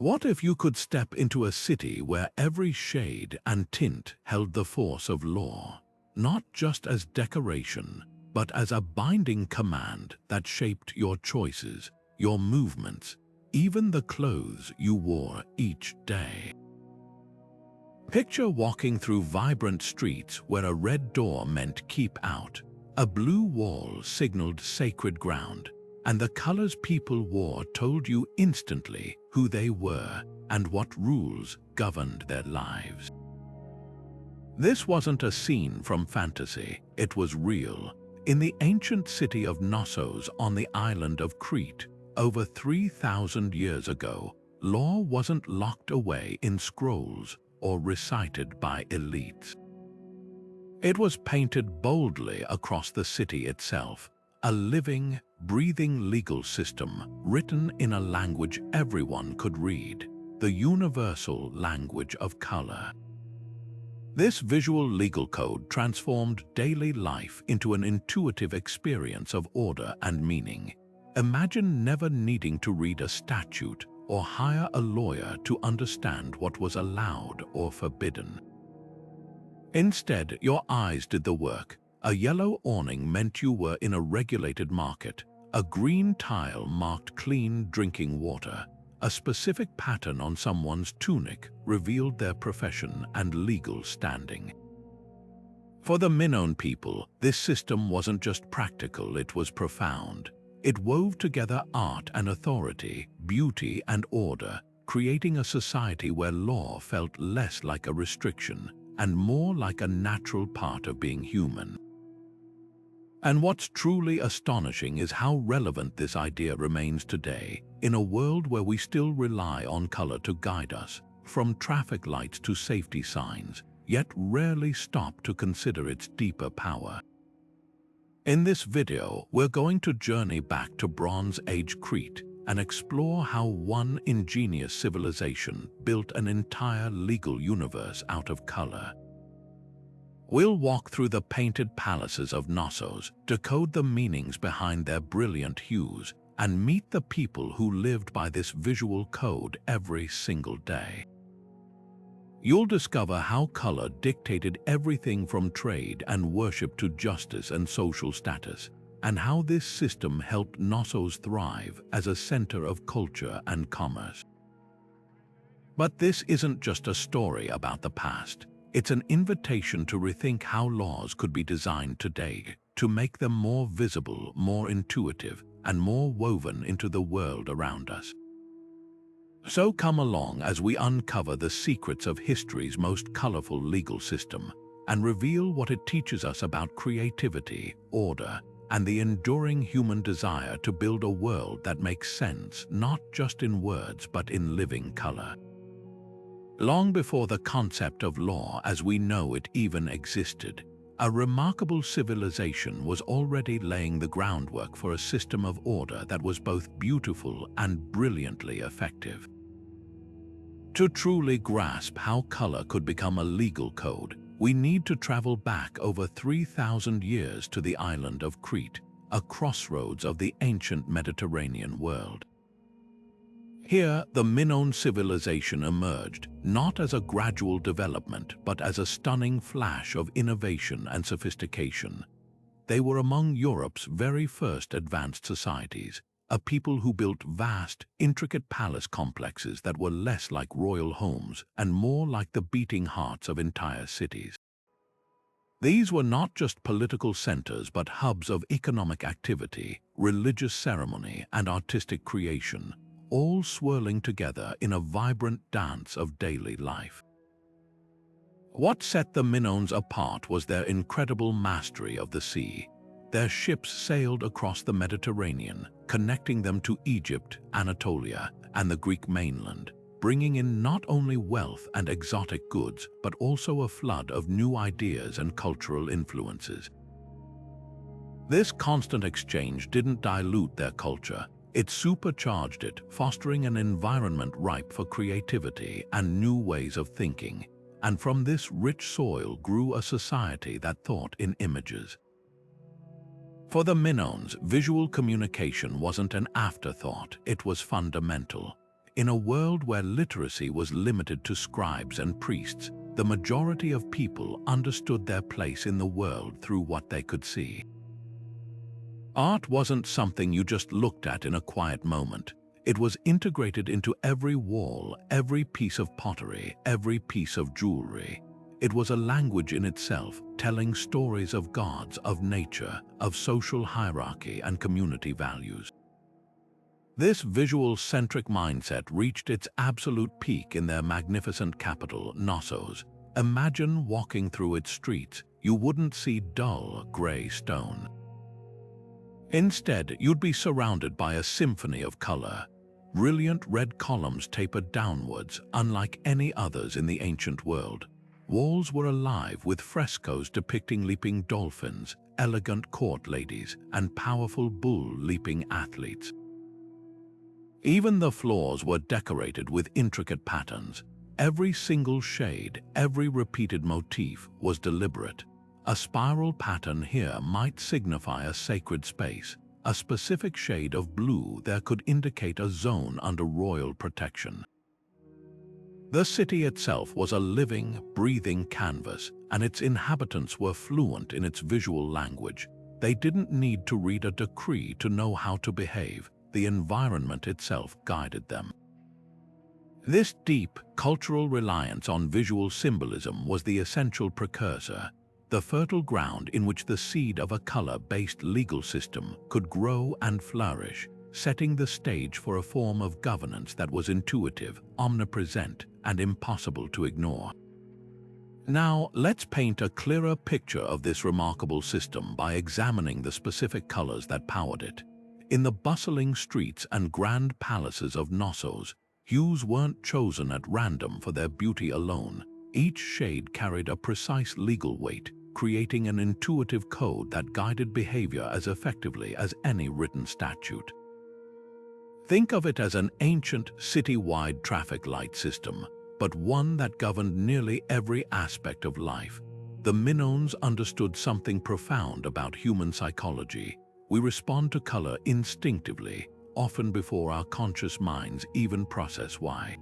What if you could step into a city where every shade and tint held the force of law, not just as decoration, but as a binding command that shaped your choices, your movements, even the clothes you wore each day? Picture walking through vibrant streets where a red door meant keep out, a blue wall signaled sacred ground, and the colors people wore told you instantly who they were and what rules governed their lives. This wasn't a scene from fantasy, it was real. In the ancient city of Knossos on the island of Crete, over 3,000 years ago, law wasn't locked away in scrolls or recited by elites. It was painted boldly across the city itself, a living, breathing legal system written in a language everyone could read, the universal language of color. This visual legal code transformed daily life into an intuitive experience of order and meaning. Imagine never needing to read a statute or hire a lawyer to understand what was allowed or forbidden. Instead, your eyes did the work. A yellow awning meant you were in a regulated market. A green tile marked clean drinking water. A specific pattern on someone's tunic revealed their profession and legal standing. For the Minone people, this system wasn't just practical, it was profound. It wove together art and authority, beauty and order, creating a society where law felt less like a restriction and more like a natural part of being human. And what's truly astonishing is how relevant this idea remains today, in a world where we still rely on color to guide us, from traffic lights to safety signs, yet rarely stop to consider its deeper power. In this video, we're going to journey back to Bronze Age Crete and explore how one ingenious civilization built an entire legal universe out of color. We'll walk through the painted palaces of Knossos, decode the meanings behind their brilliant hues, and meet the people who lived by this visual code every single day. You'll discover how color dictated everything from trade and worship to justice and social status, and how this system helped Knossos thrive as a center of culture and commerce. But this isn't just a story about the past. It's an invitation to rethink how laws could be designed today, to make them more visible, more intuitive, and more woven into the world around us. So come along as we uncover the secrets of history's most colorful legal system and reveal what it teaches us about creativity, order, and the enduring human desire to build a world that makes sense not just in words but in living color. Long before the concept of law as we know it even existed, a remarkable civilization was already laying the groundwork for a system of order that was both beautiful and brilliantly effective. To truly grasp how color could become a legal code, we need to travel back over 3,000 years to the island of Crete, a crossroads of the ancient Mediterranean world. Here, the Minone civilization emerged, not as a gradual development, but as a stunning flash of innovation and sophistication. They were among Europe's very first advanced societies, a people who built vast, intricate palace complexes that were less like royal homes and more like the beating hearts of entire cities. These were not just political centers but hubs of economic activity, religious ceremony, and artistic creation, all swirling together in a vibrant dance of daily life. What set the Minones apart was their incredible mastery of the sea. Their ships sailed across the Mediterranean, connecting them to Egypt, Anatolia, and the Greek mainland, bringing in not only wealth and exotic goods, but also a flood of new ideas and cultural influences. This constant exchange didn't dilute their culture. It supercharged it, fostering an environment ripe for creativity and new ways of thinking. And from this rich soil grew a society that thought in images. For the Minones, visual communication wasn't an afterthought, it was fundamental. In a world where literacy was limited to scribes and priests, the majority of people understood their place in the world through what they could see. Art wasn't something you just looked at in a quiet moment. It was integrated into every wall, every piece of pottery, every piece of jewelry. It was a language in itself, telling stories of gods, of nature, of social hierarchy and community values. This visual-centric mindset reached its absolute peak in their magnificent capital, Knossos. Imagine walking through its streets. You wouldn't see dull, gray stone. Instead, you'd be surrounded by a symphony of color. Brilliant red columns tapered downwards, unlike any others in the ancient world. Walls were alive with frescoes depicting leaping dolphins, elegant court ladies, and powerful bull-leaping athletes. Even the floors were decorated with intricate patterns. Every single shade, every repeated motif was deliberate. A spiral pattern here might signify a sacred space. A specific shade of blue there could indicate a zone under royal protection. The city itself was a living, breathing canvas, and its inhabitants were fluent in its visual language. They didn't need to read a decree to know how to behave. The environment itself guided them. This deep, cultural reliance on visual symbolism was the essential precursor, the fertile ground in which the seed of a color-based legal system could grow and flourish, setting the stage for a form of governance that was intuitive, omnipresent, and impossible to ignore. Now, let's paint a clearer picture of this remarkable system by examining the specific colors that powered it. In the bustling streets and grand palaces of Knossos, hues weren't chosen at random for their beauty alone. Each shade carried a precise legal weight, creating an intuitive code that guided behavior as effectively as any written statute. Think of it as an ancient, city-wide traffic light system, but one that governed nearly every aspect of life. The Minones understood something profound about human psychology. We respond to color instinctively, often before our conscious minds even process why.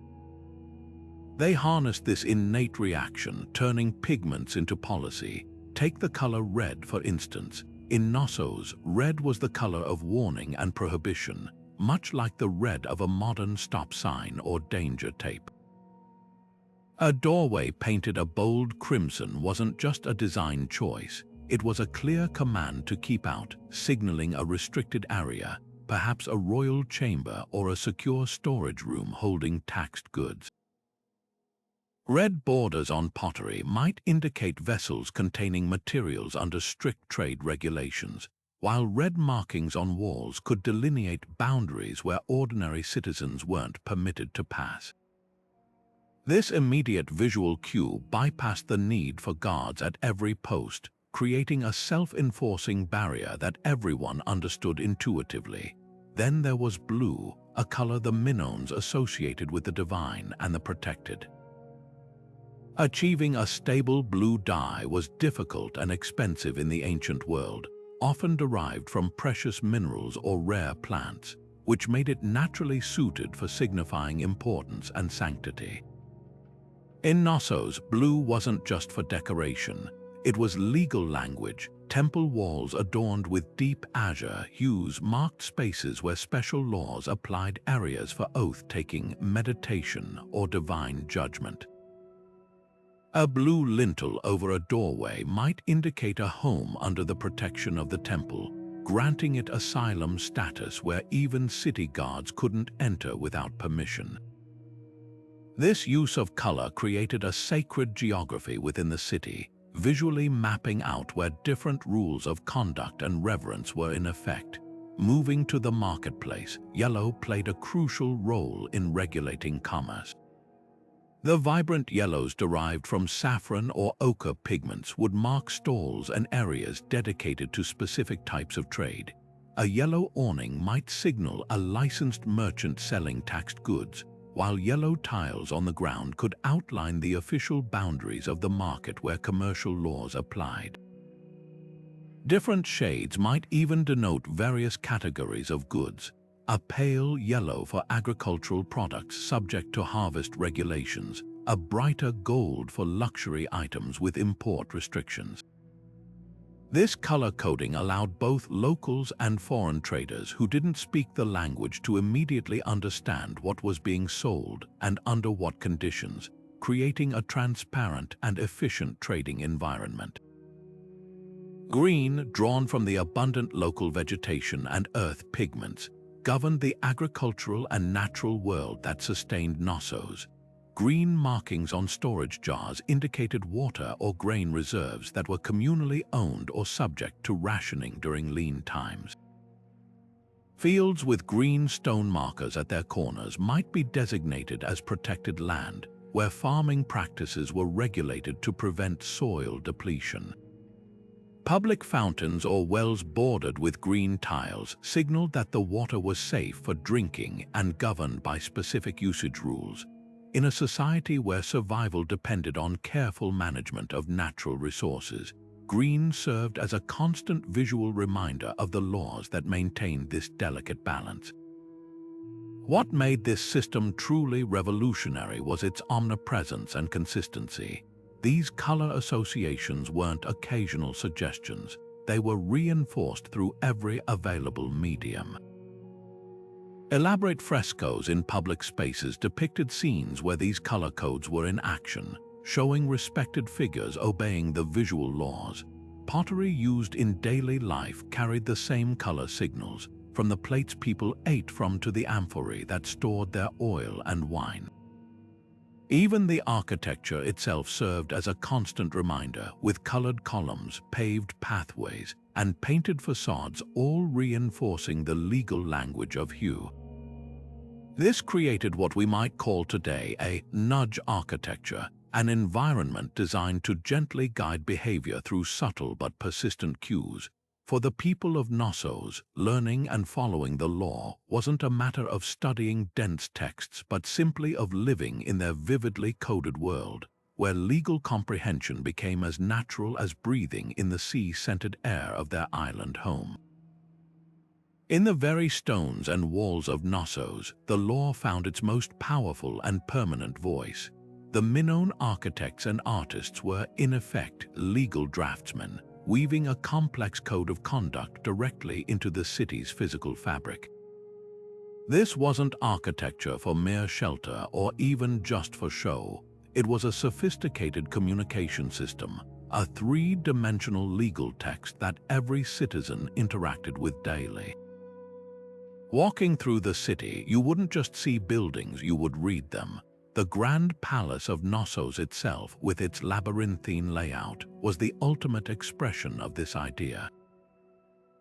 They harnessed this innate reaction, turning pigments into policy. Take the color red, for instance. In Knossos, red was the color of warning and prohibition, much like the red of a modern stop sign or danger tape. A doorway painted a bold crimson wasn't just a design choice. It was a clear command to keep out, signaling a restricted area, perhaps a royal chamber or a secure storage room holding taxed goods. Red borders on pottery might indicate vessels containing materials under strict trade regulations, while red markings on walls could delineate boundaries where ordinary citizens weren't permitted to pass. This immediate visual cue bypassed the need for guards at every post, creating a self-enforcing barrier that everyone understood intuitively. Then there was blue, a color the Minones associated with the divine and the protected. Achieving a stable blue dye was difficult and expensive in the ancient world, often derived from precious minerals or rare plants, which made it naturally suited for signifying importance and sanctity. In Knossos, blue wasn't just for decoration. It was legal language. Temple walls adorned with deep azure hues marked spaces where special laws applied, areas for oath-taking, meditation, or divine judgment. A blue lintel over a doorway might indicate a home under the protection of the temple, granting it asylum status where even city guards couldn't enter without permission. This use of color created a sacred geography within the city, visually mapping out where different rules of conduct and reverence were in effect. Moving to the marketplace, yellow played a crucial role in regulating commerce. The vibrant yellows derived from saffron or ochre pigments would mark stalls and areas dedicated to specific types of trade. A yellow awning might signal a licensed merchant selling taxed goods, while yellow tiles on the ground could outline the official boundaries of the market where commercial laws applied. Different shades might even denote various categories of goods. a pale yellow for agricultural products subject to harvest regulations, a brighter gold for luxury items with import restrictions. This color coding allowed both locals and foreign traders who didn't speak the language to immediately understand what was being sold and under what conditions, creating a transparent and efficient trading environment. Green, drawn from the abundant local vegetation and earth pigments, governed the agricultural and natural world that sustained Knossos. Green markings on storage jars indicated water or grain reserves that were communally owned or subject to rationing during lean times. Fields with green stone markers at their corners might be designated as protected land, where farming practices were regulated to prevent soil depletion. Public fountains or wells bordered with green tiles signaled that the water was safe for drinking and governed by specific usage rules. In a society where survival depended on careful management of natural resources, green served as a constant visual reminder of the laws that maintained this delicate balance. What made this system truly revolutionary was its omnipresence and consistency. These color associations weren't occasional suggestions, they were reinforced through every available medium. Elaborate frescoes in public spaces depicted scenes where these color codes were in action, showing respected figures obeying the visual laws. Pottery used in daily life carried the same color signals, from the plates people ate from to the amphorae that stored their oil and wine. Even the architecture itself served as a constant reminder, with colored columns, paved pathways, and painted facades all reinforcing the legal language of hue. This created what we might call today a nudge architecture, an environment designed to gently guide behavior through subtle but persistent cues. For the people of Knossos, learning and following the law wasn't a matter of studying dense texts but simply of living in their vividly coded world, where legal comprehension became as natural as breathing in the sea-scented air of their island home. In the very stones and walls of Knossos, the law found its most powerful and permanent voice. The Minone architects and artists were, in effect, legal draftsmen, weaving a complex code of conduct directly into the city's physical fabric. This wasn't architecture for mere shelter or even just for show. It was a sophisticated communication system, a three-dimensional legal text that every citizen interacted with daily. Walking through the city, you wouldn't just see buildings, you would read them. The Grand Palace of Knossos itself, with its labyrinthine layout, was the ultimate expression of this idea.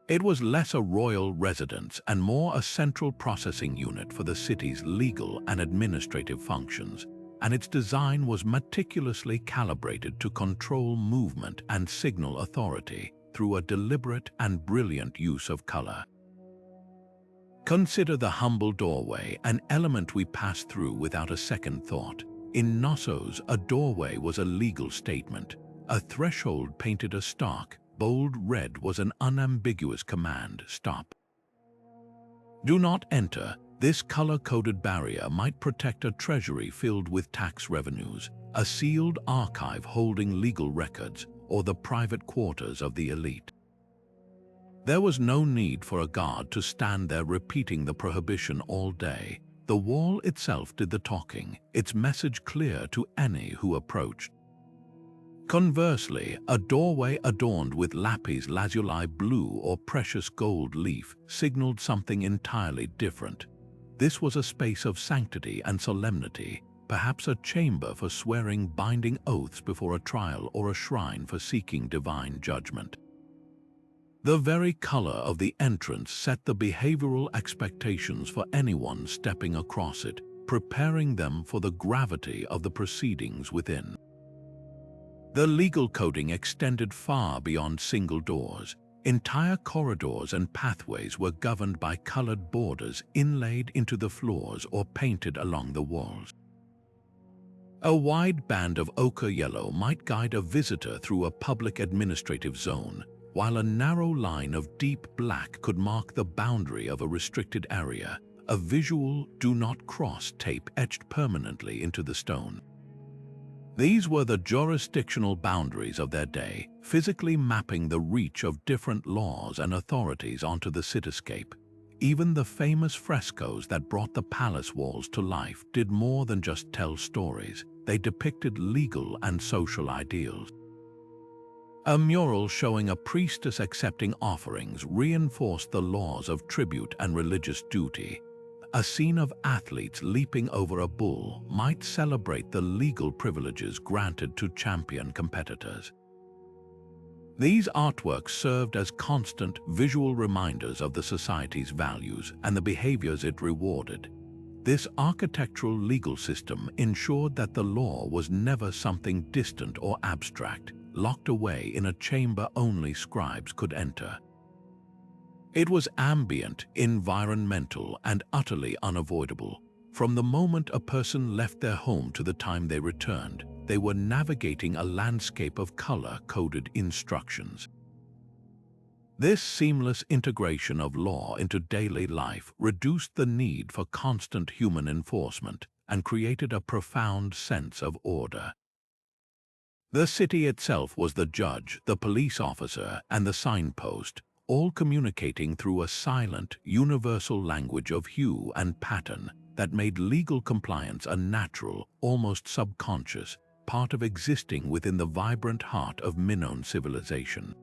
It was less a royal residence and more a central processing unit for the city's legal and administrative functions, and its design was meticulously calibrated to control movement and signal authority through a deliberate and brilliant use of color. Consider the humble doorway, an element we pass through without a second thought. In Knossos, a doorway was a legal statement. A threshold painted a stark, bold red was an unambiguous command: stop. Do not enter. This color-coded barrier might protect a treasury filled with tax revenues, a sealed archive holding legal records, or the private quarters of the elite. There was no need for a guard to stand there repeating the prohibition all day. The wall itself did the talking, its message clear to any who approached. Conversely, a doorway adorned with lapis lazuli blue or precious gold leaf signaled something entirely different. This was a space of sanctity and solemnity, perhaps a chamber for swearing binding oaths before a trial or a shrine for seeking divine judgment. The very color of the entrance set the behavioral expectations for anyone stepping across it, preparing them for the gravity of the proceedings within. The legal coding extended far beyond single doors. Entire corridors and pathways were governed by colored borders inlaid into the floors or painted along the walls. A wide band of ochre yellow might guide a visitor through a public administrative zone, while a narrow line of deep black could mark the boundary of a restricted area, a visual "do not cross" tape etched permanently into the stone. These were the jurisdictional boundaries of their day, physically mapping the reach of different laws and authorities onto the cityscape. Even the famous frescoes that brought the palace walls to life did more than just tell stories. They depicted legal and social ideals. A mural showing a priestess accepting offerings reinforced the laws of tribute and religious duty. A scene of athletes leaping over a bull might celebrate the legal privileges granted to champion competitors. These artworks served as constant visual reminders of the society's values and the behaviors it rewarded. This architectural legal system ensured that the law was never something distant or abstract, locked away in a chamber only scribes could enter. It was ambient, environmental, and utterly unavoidable. From the moment a person left their home to the time they returned, they were navigating a landscape of color-coded instructions. This seamless integration of law into daily life reduced the need for constant human enforcement and created a profound sense of order. The city itself was the judge, the police officer, and the signpost, all communicating through a silent, universal language of hue and pattern that made legal compliance a natural, almost subconscious, part of existing within the vibrant heart of Minone civilization.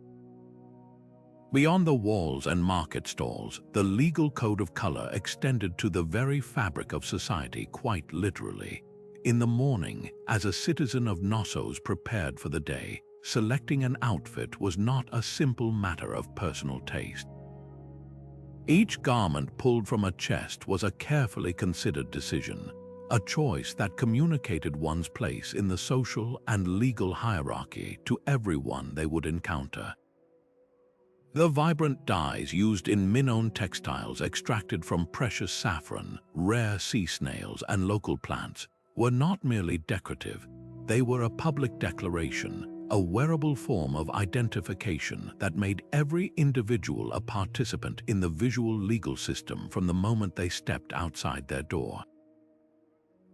Beyond the walls and market stalls, the legal code of color extended to the very fabric of society quite literally. In the morning, as a citizen of Knossos prepared for the day, selecting an outfit was not a simple matter of personal taste. Each garment pulled from a chest was a carefully considered decision, a choice that communicated one's place in the social and legal hierarchy to everyone they would encounter. The vibrant dyes used in Minone textiles extracted from precious saffron, rare sea snails, and local plants were not merely decorative. They were a public declaration, a wearable form of identification that made every individual a participant in the visual legal system from the moment they stepped outside their door.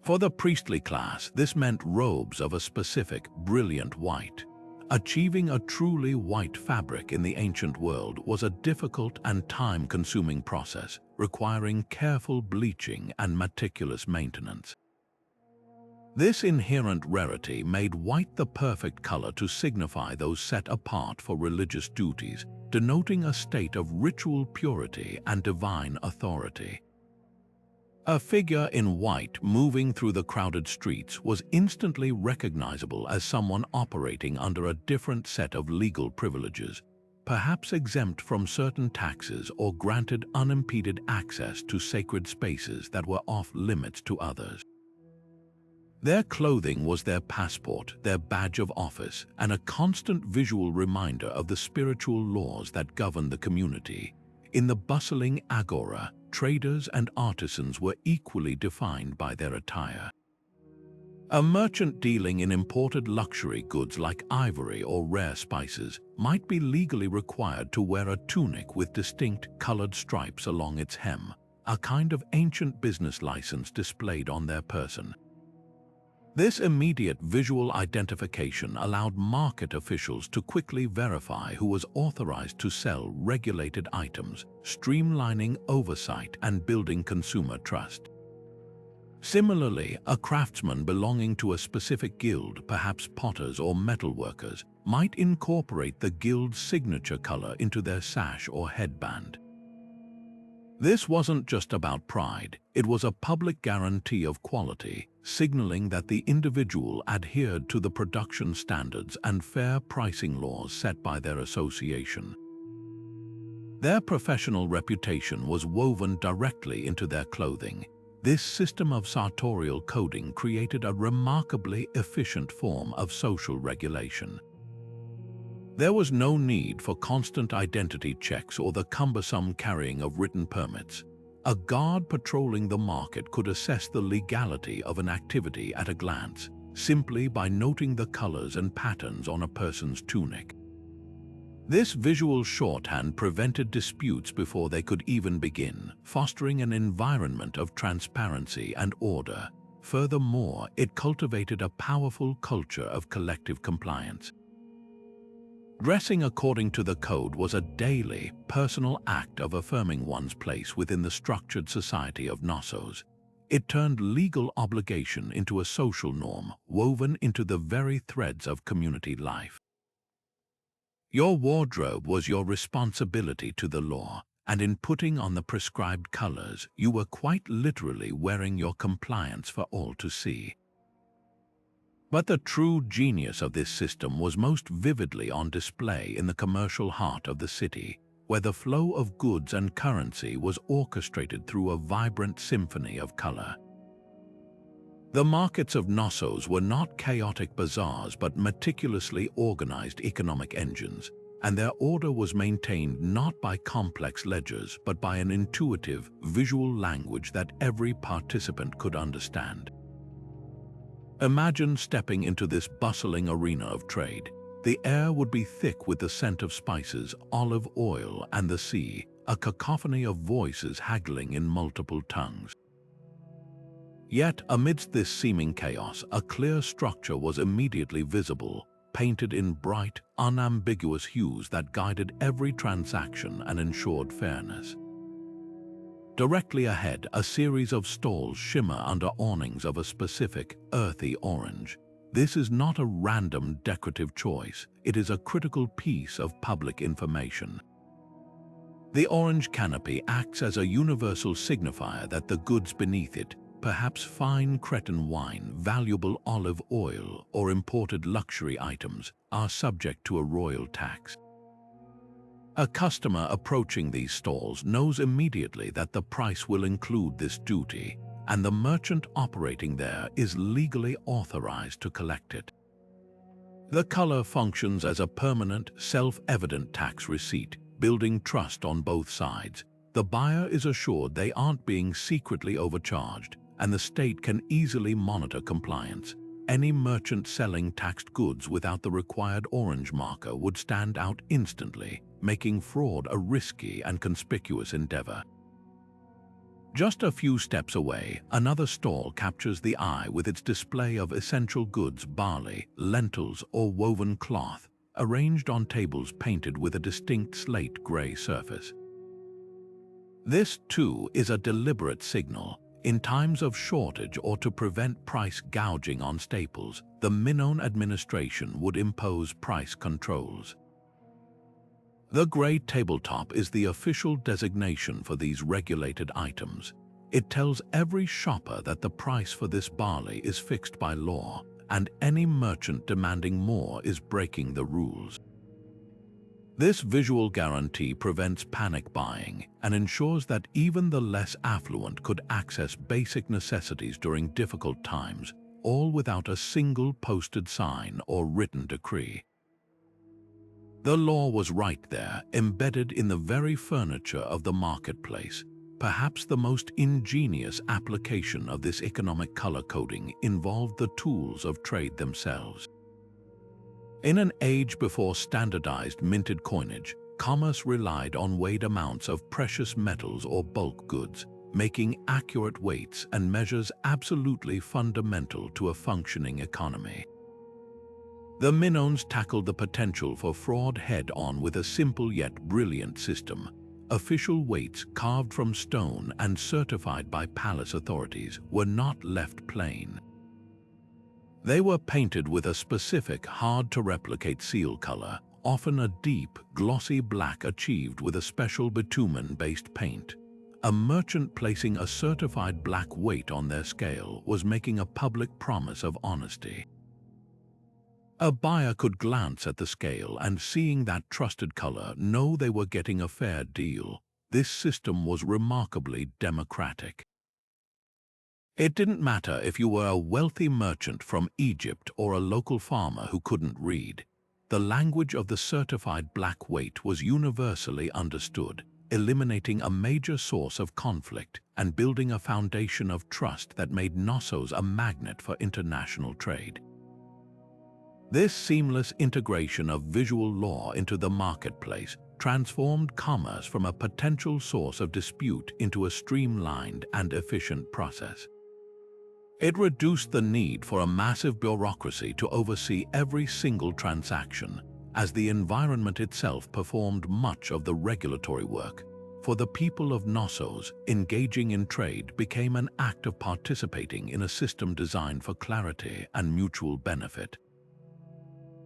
For the priestly class, this meant robes of a specific, brilliant white. Achieving a truly white fabric in the ancient world was a difficult and time-consuming process, requiring careful bleaching and meticulous maintenance. This inherent rarity made white the perfect color to signify those set apart for religious duties, denoting a state of ritual purity and divine authority. A figure in white moving through the crowded streets was instantly recognizable as someone operating under a different set of legal privileges, perhaps exempt from certain taxes or granted unimpeded access to sacred spaces that were off-limits to others. Their clothing was their passport, their badge of office, and a constant visual reminder of the spiritual laws that governed the community. In the bustling agora, traders and artisans were equally defined by their attire. A merchant dealing in imported luxury goods like ivory or rare spices might be legally required to wear a tunic with distinct colored stripes along its hem, a kind of ancient business license displayed on their person. This immediate visual identification allowed market officials to quickly verify who was authorized to sell regulated items, streamlining oversight and building consumer trust. Similarly, a craftsman belonging to a specific guild, perhaps potters or metalworkers, might incorporate the guild's signature color into their sash or headband. This wasn't just about pride, it was a public guarantee of quality, signaling that the individual adhered to the production standards and fair pricing laws set by their association. Their professional reputation was woven directly into their clothing. This system of sartorial coding created a remarkably efficient form of social regulation. There was no need for constant identity checks or the cumbersome carrying of written permits. A guard patrolling the market could assess the legality of an activity at a glance, simply by noting the colors and patterns on a person's tunic. This visual shorthand prevented disputes before they could even begin, fostering an environment of transparency and order. Furthermore, it cultivated a powerful culture of collective compliance. Dressing according to the code was a daily, personal act of affirming one's place within the structured society of Knossos. It turned legal obligation into a social norm, woven into the very threads of community life. Your wardrobe was your responsibility to the law, and in putting on the prescribed colors, you were quite literally wearing your compliance for all to see. But the true genius of this system was most vividly on display in the commercial heart of the city, where the flow of goods and currency was orchestrated through a vibrant symphony of color. The markets of Knossos were not chaotic bazaars but meticulously organized economic engines, and their order was maintained not by complex ledgers but by an intuitive, visual language that every participant could understand. Imagine stepping into this bustling arena of trade. The air would be thick with the scent of spices, olive oil, and the sea, a cacophony of voices haggling in multiple tongues. Yet, amidst this seeming chaos, a clear structure was immediately visible, painted in bright, unambiguous hues that guided every transaction and ensured fairness. Directly ahead, a series of stalls shimmer under awnings of a specific, earthy orange. This is not a random decorative choice, it is a critical piece of public information. The orange canopy acts as a universal signifier that the goods beneath it, perhaps fine Cretan wine, valuable olive oil, or imported luxury items, are subject to a royal tax. A customer approaching these stalls knows immediately that the price will include this duty, and the merchant operating there is legally authorized to collect it. The color functions as a permanent, self-evident tax receipt, building trust on both sides. The buyer is assured they aren't being secretly overcharged, and the state can easily monitor compliance. Any merchant selling taxed goods without the required orange marker would stand out instantly, making fraud a risky and conspicuous endeavor. Just a few steps away, another stall captures the eye with its display of essential goods, barley, lentils, or woven cloth, arranged on tables painted with a distinct slate gray surface. This, too, is a deliberate signal. In times of shortage or to prevent price gouging on staples, the Minone administration would impose price controls. The gray tabletop is the official designation for these regulated items. It tells every shopper that the price for this barley is fixed by law, and any merchant demanding more is breaking the rules. This visual guarantee prevents panic buying and ensures that even the less affluent could access basic necessities during difficult times, all without a single posted sign or written decree. The law was right there, embedded in the very furniture of the marketplace. Perhaps the most ingenious application of this economic color coding involved the tools of trade themselves. In an age before standardized minted coinage, commerce relied on weighed amounts of precious metals or bulk goods, making accurate weights and measures absolutely fundamental to a functioning economy. The Minones tackled the potential for fraud head-on with a simple yet brilliant system. Official weights carved from stone and certified by palace authorities were not left plain. They were painted with a specific, hard-to-replicate seal color, often a deep, glossy black achieved with a special bitumen-based paint. A merchant placing a certified black weight on their scale was making a public promise of honesty. A buyer could glance at the scale and, seeing that trusted color, know they were getting a fair deal. This system was remarkably democratic. It didn't matter if you were a wealthy merchant from Egypt or a local farmer who couldn't read. The language of the certified black weight was universally understood, eliminating a major source of conflict and building a foundation of trust that made Knossos a magnet for international trade. This seamless integration of visual law into the marketplace transformed commerce from a potential source of dispute into a streamlined and efficient process. It reduced the need for a massive bureaucracy to oversee every single transaction, as the environment itself performed much of the regulatory work. For the people of Knossos, engaging in trade became an act of participating in a system designed for clarity and mutual benefit.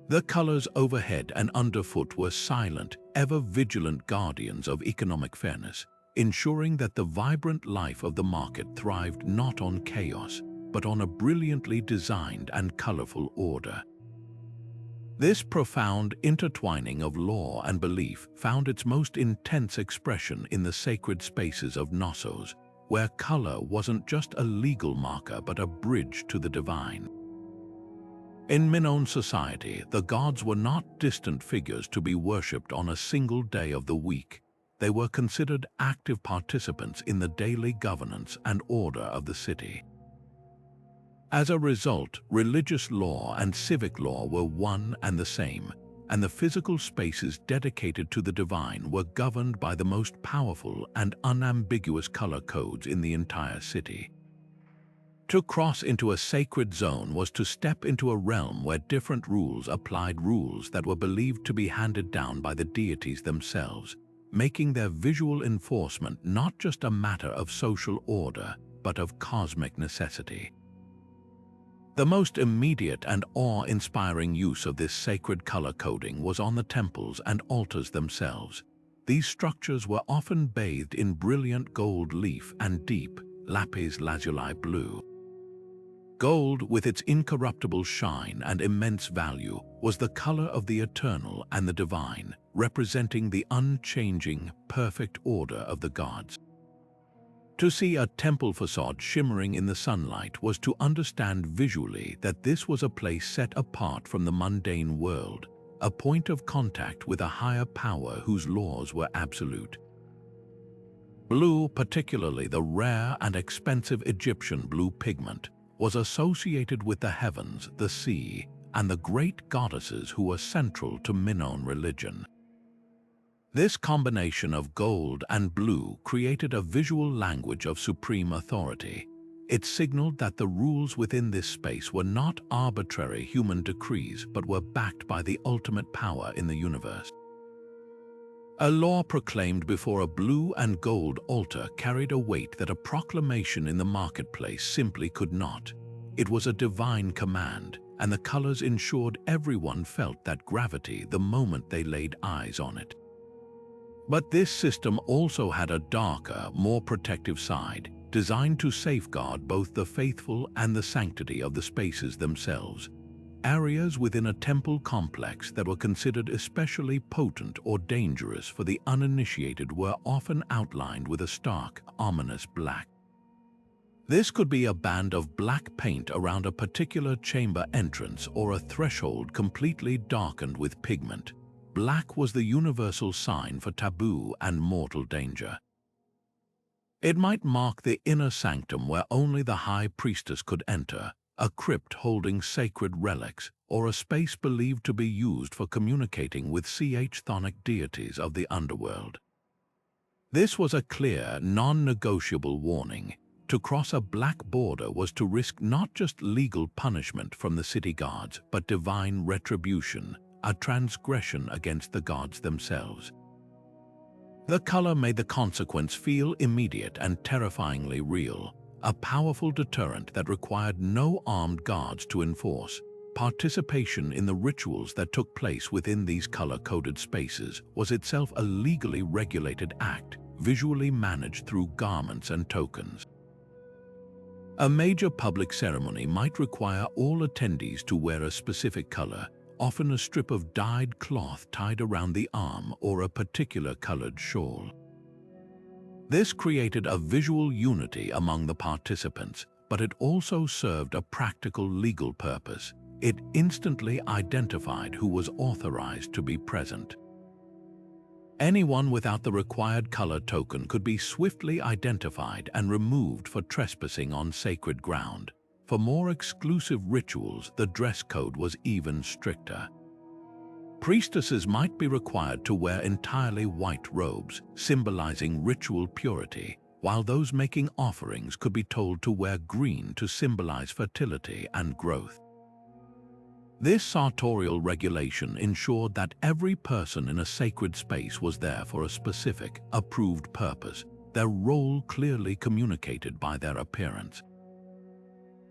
The colors overhead and underfoot were silent, ever-vigilant guardians of economic fairness, ensuring that the vibrant life of the market thrived not on chaos, but on a brilliantly designed and colorful order. This profound intertwining of law and belief found its most intense expression in the sacred spaces of Knossos, where color wasn't just a legal marker but a bridge to the divine. In Minone society, the gods were not distant figures to be worshipped on a single day of the week. They were considered active participants in the daily governance and order of the city. As a result, religious law and civic law were one and the same, and the physical spaces dedicated to the divine were governed by the most powerful and unambiguous color codes in the entire city. To cross into a sacred zone was to step into a realm where different rules applied, rules that were believed to be handed down by the deities themselves, making their visual enforcement not just a matter of social order, but of cosmic necessity. The most immediate and awe-inspiring use of this sacred color coding was on the temples and altars themselves. These structures were often bathed in brilliant gold leaf and deep, lapis lazuli blue. Gold, with its incorruptible shine and immense value, was the color of the eternal and the divine, representing the unchanging, perfect order of the gods. To see a temple facade shimmering in the sunlight was to understand visually that this was a place set apart from the mundane world, a point of contact with a higher power whose laws were absolute. Blue, particularly the rare and expensive Egyptian blue pigment, was associated with the heavens, the sea, and the great goddesses who were central to Minone religion. This combination of gold and blue created a visual language of supreme authority. It signaled that the rules within this space were not arbitrary human decrees but were backed by the ultimate power in the universe. A law proclaimed before a blue and gold altar carried a weight that a proclamation in the marketplace simply could not. It was a divine command, and the colors ensured everyone felt that gravity the moment they laid eyes on it. But this system also had a darker, more protective side, designed to safeguard both the faithful and the sanctity of the spaces themselves. Areas within a temple complex that were considered especially potent or dangerous for the uninitiated were often outlined with a stark, ominous black. This could be a band of black paint around a particular chamber entrance or a threshold completely darkened with pigment. Black was the universal sign for taboo and mortal danger. It might mark the inner sanctum where only the high priestess could enter, a crypt holding sacred relics, or a space believed to be used for communicating with chthonic deities of the underworld. This was a clear, non-negotiable warning. To cross a black border was to risk not just legal punishment from the city guards, but divine retribution, a transgression against the gods themselves. The color made the consequence feel immediate and terrifyingly real, a powerful deterrent that required no armed guards to enforce. Participation in the rituals that took place within these color-coded spaces was itself a legally regulated act, visually managed through garments and tokens. A major public ceremony might require all attendees to wear a specific color, often a strip of dyed cloth tied around the arm or a particular colored shawl. This created a visual unity among the participants, but it also served a practical legal purpose. It instantly identified who was authorized to be present. Anyone without the required color token could be swiftly identified and removed for trespassing on sacred ground. For more exclusive rituals, the dress code was even stricter. Priestesses might be required to wear entirely white robes, symbolizing ritual purity, while those making offerings could be told to wear green to symbolize fertility and growth. This sartorial regulation ensured that every person in a sacred space was there for a specific, approved purpose, their role clearly communicated by their appearance.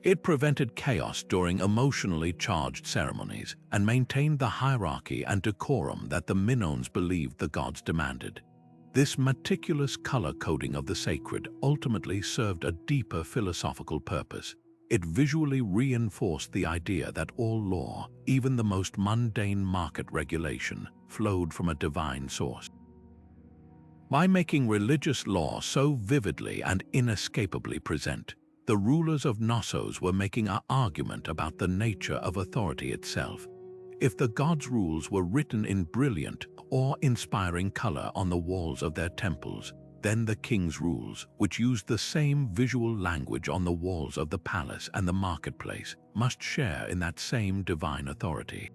It prevented chaos during emotionally charged ceremonies and maintained the hierarchy and decorum that the Minones believed the gods demanded. This meticulous color coding of the sacred ultimately served a deeper philosophical purpose. It visually reinforced the idea that all law, even the most mundane market regulation, flowed from a divine source. By making religious law so vividly and inescapably present, the rulers of Knossos were making an argument about the nature of authority itself. If the gods' rules were written in brilliant, awe-inspiring color on the walls of their temples, then the king's rules, which used the same visual language on the walls of the palace and the marketplace, must share in that same divine authority.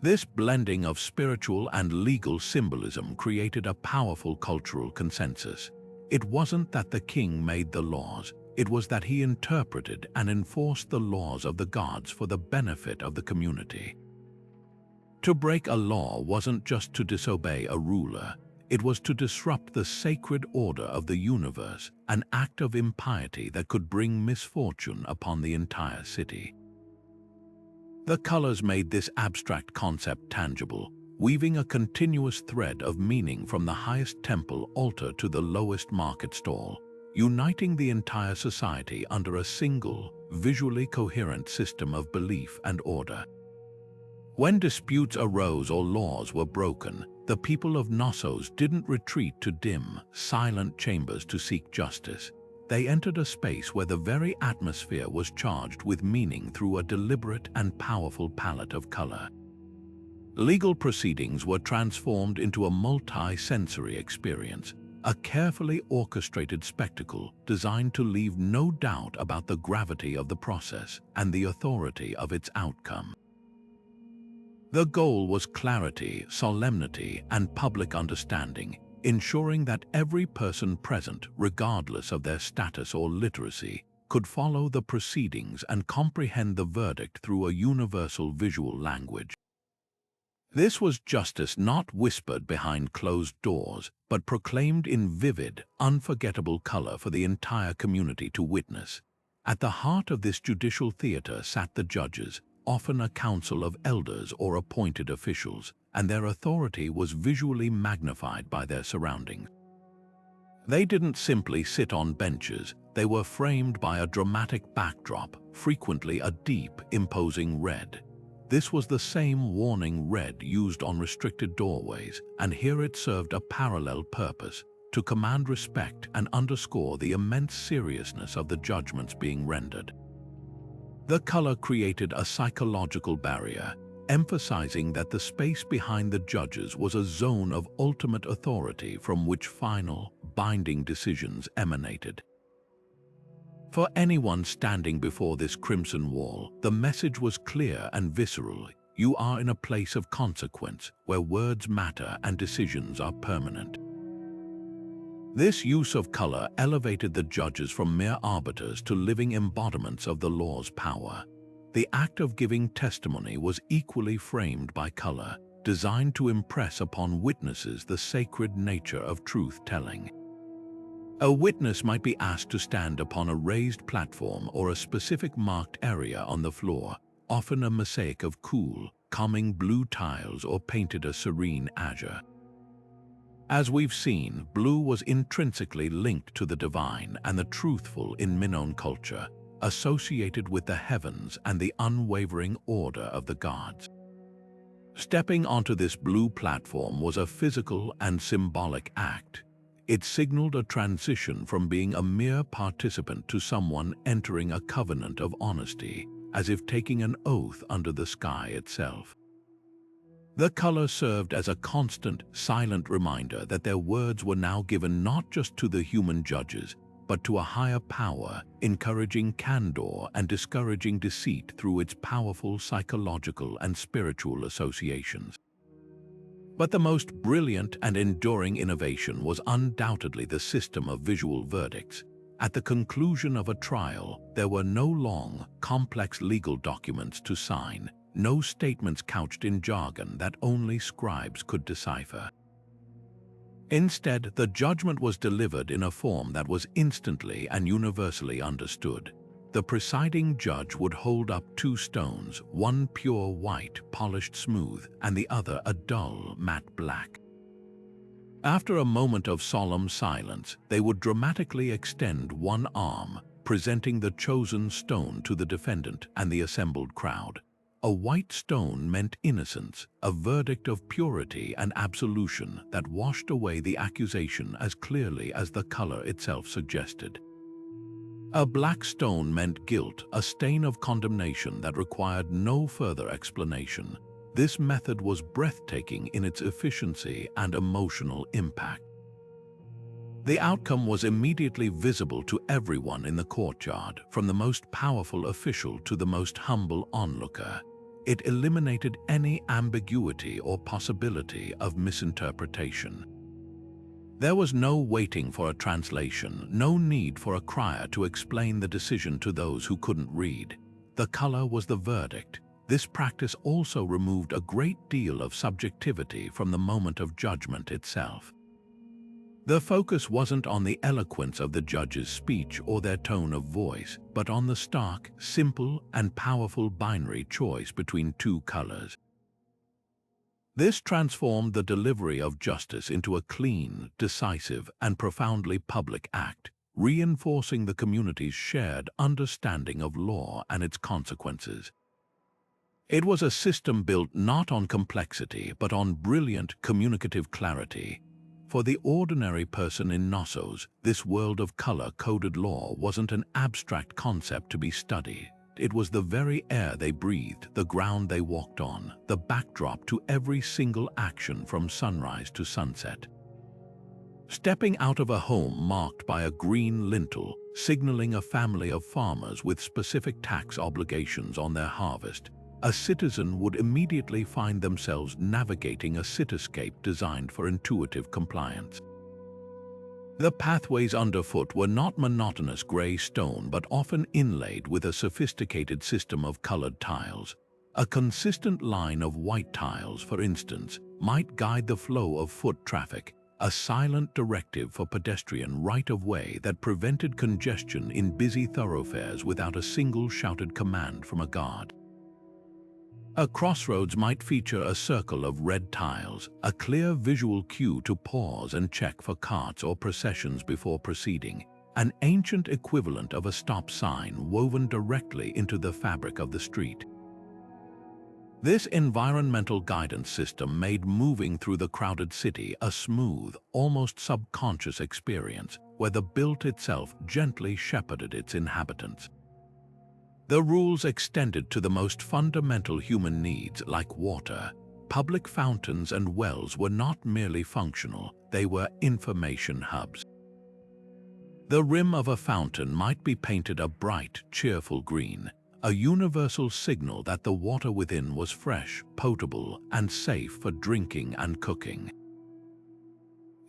This blending of spiritual and legal symbolism created a powerful cultural consensus. It wasn't that the king made the laws, it was that he interpreted and enforced the laws of the gods for the benefit of the community. To break a law wasn't just to disobey a ruler, it was to disrupt the sacred order of the universe, an act of impiety that could bring misfortune upon the entire city. The colors made this abstract concept tangible, weaving a continuous thread of meaning from the highest temple altar to the lowest market stall, uniting the entire society under a single, visually coherent system of belief and order. When disputes arose or laws were broken, the people of Knossos didn't retreat to dim, silent chambers to seek justice. They entered a space where the very atmosphere was charged with meaning through a deliberate and powerful palette of color. Legal proceedings were transformed into a multi-sensory experience, a carefully orchestrated spectacle designed to leave no doubt about the gravity of the process and the authority of its outcome. The goal was clarity, solemnity, and public understanding, ensuring that every person present, regardless of their status or literacy, could follow the proceedings and comprehend the verdict through a universal visual language. This was justice not whispered behind closed doors, but proclaimed in vivid, unforgettable color for the entire community to witness. At the heart of this judicial theater sat the judges, often a council of elders or appointed officials, and their authority was visually magnified by their surroundings. They didn't simply sit on benches, they were framed by a dramatic backdrop, frequently a deep, imposing red. This was the same warning red used on restricted doorways, and here it served a parallel purpose, to command respect and underscore the immense seriousness of the judgments being rendered. The color created a psychological barrier, emphasizing that the space behind the judges was a zone of ultimate authority from which final, binding decisions emanated. For anyone standing before this crimson wall, the message was clear and visceral. You are in a place of consequence, where words matter and decisions are permanent. This use of color elevated the judges from mere arbiters to living embodiments of the law's power. The act of giving testimony was equally framed by color, designed to impress upon witnesses the sacred nature of truth-telling. A witness might be asked to stand upon a raised platform or a specific marked area on the floor, often a mosaic of cool, calming blue tiles or painted a serene azure. As we've seen, blue was intrinsically linked to the divine and the truthful in Minone culture, associated with the heavens and the unwavering order of the gods. Stepping onto this blue platform was a physical and symbolic act. It signaled a transition from being a mere participant to someone entering a covenant of honesty, as if taking an oath under the sky itself. The color served as a constant, silent reminder that their words were now given not just to the human judges, but to a higher power, encouraging candor and discouraging deceit through its powerful psychological and spiritual associations. But the most brilliant and enduring innovation was undoubtedly the system of visual verdicts. At the conclusion of a trial, there were no long, complex legal documents to sign, no statements couched in jargon that only scribes could decipher. Instead, the judgment was delivered in a form that was instantly and universally understood. The presiding judge would hold up two stones, one pure white, polished smooth, and the other a dull, matte black. After a moment of solemn silence, they would dramatically extend one arm, presenting the chosen stone to the defendant and the assembled crowd. A white stone meant innocence, a verdict of purity and absolution that washed away the accusation as clearly as the color itself suggested. A black stone meant guilt, a stain of condemnation that required no further explanation. This method was breathtaking in its efficiency and emotional impact. The outcome was immediately visible to everyone in the courtyard, from the most powerful official to the most humble onlooker. It eliminated any ambiguity or possibility of misinterpretation. There was no waiting for a translation, no need for a crier to explain the decision to those who couldn't read. The color was the verdict. This practice also removed a great deal of subjectivity from the moment of judgment itself. The focus wasn't on the eloquence of the judge's speech or their tone of voice, but on the stark, simple, and powerful binary choice between two colors. This transformed the delivery of justice into a clean, decisive, and profoundly public act, reinforcing the community's shared understanding of law and its consequences. It was a system built not on complexity, but on brilliant communicative clarity. For the ordinary person in Knossos, this world of color-coded law wasn't an abstract concept to be studied. It was the very air they breathed, the ground they walked on, the backdrop to every single action from sunrise to sunset. Stepping out of a home marked by a green lintel, signaling a family of farmers with specific tax obligations on their harvest, a citizen would immediately find themselves navigating a cityscape designed for intuitive compliance. The pathways underfoot were not monotonous gray stone but often inlaid with a sophisticated system of colored tiles. A consistent line of white tiles, for instance, might guide the flow of foot traffic, a silent directive for pedestrian right-of-way that prevented congestion in busy thoroughfares without a single shouted command from a guard. A crossroads might feature a circle of red tiles, a clear visual cue to pause and check for carts or processions before proceeding, an ancient equivalent of a stop sign woven directly into the fabric of the street. This environmental guidance system made moving through the crowded city a smooth, almost subconscious experience, where the built itself gently shepherded its inhabitants. The rules extended to the most fundamental human needs like water. Public fountains and wells were not merely functional, they were information hubs. The rim of a fountain might be painted a bright, cheerful green, a universal signal that the water within was fresh, potable, and safe for drinking and cooking.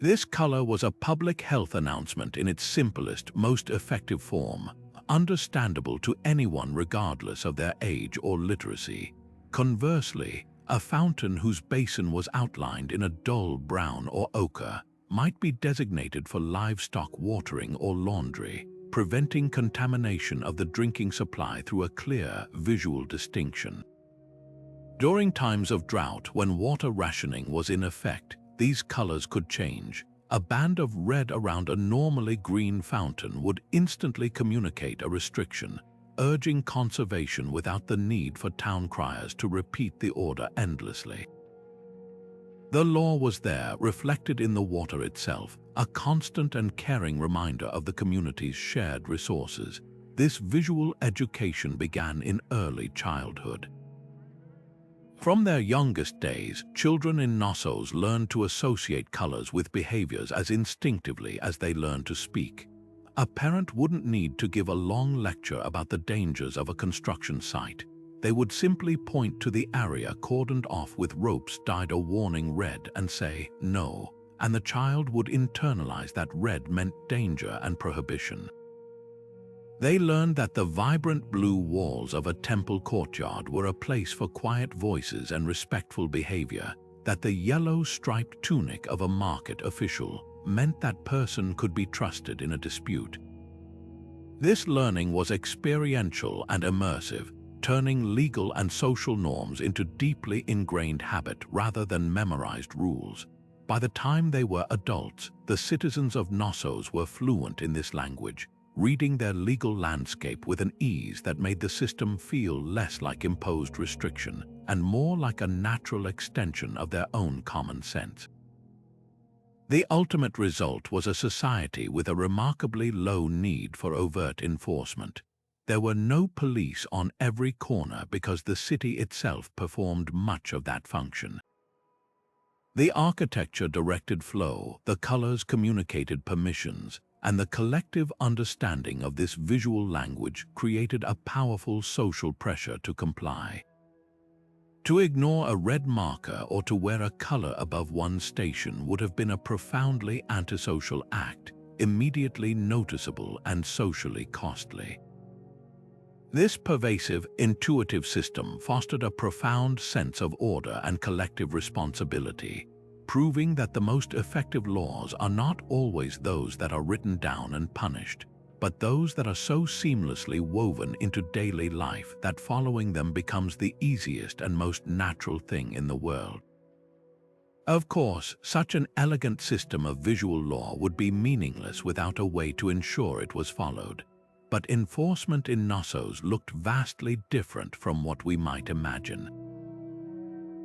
This color was a public health announcement in its simplest, most effective form, understandable to anyone regardless of their age or literacy. Conversely, a fountain whose basin was outlined in a dull brown or ochre might be designated for livestock watering or laundry, preventing contamination of the drinking supply through a clear, visual distinction. During times of drought, when water rationing was in effect, these colors could change. A band of red around a normally green fountain would instantly communicate a restriction, urging conservation without the need for town criers to repeat the order endlessly. The law was there, reflected in the water itself, a constant and caring reminder of the community's shared resources. This visual education began in early childhood. From their youngest days, children in Knossos learned to associate colors with behaviors as instinctively as they learned to speak. A parent wouldn't need to give a long lecture about the dangers of a construction site. They would simply point to the area cordoned off with ropes dyed a warning red and say, "No," and the child would internalize that red meant danger and prohibition. They learned that the vibrant blue walls of a temple courtyard were a place for quiet voices and respectful behavior, that the yellow striped tunic of a market official meant that person could be trusted in a dispute. This learning was experiential and immersive, turning legal and social norms into deeply ingrained habit rather than memorized rules. By the time they were adults, the citizens of Knossos were fluent in this language, reading their legal landscape with an ease that made the system feel less like imposed restriction and more like a natural extension of their own common sense. The ultimate result was a society with a remarkably low need for overt enforcement. There were no police on every corner because the city itself performed much of that function. The architecture directed flow, the colors communicated permissions, and the collective understanding of this visual language created a powerful social pressure to comply. To ignore a red marker or to wear a color above one's station would have been a profoundly antisocial act, immediately noticeable and socially costly. This pervasive, intuitive system fostered a profound sense of order and collective responsibility, proving that the most effective laws are not always those that are written down and punished, but those that are so seamlessly woven into daily life that following them becomes the easiest and most natural thing in the world. Of course, such an elegant system of visual law would be meaningless without a way to ensure it was followed. But enforcement in Knossos looked vastly different from what we might imagine.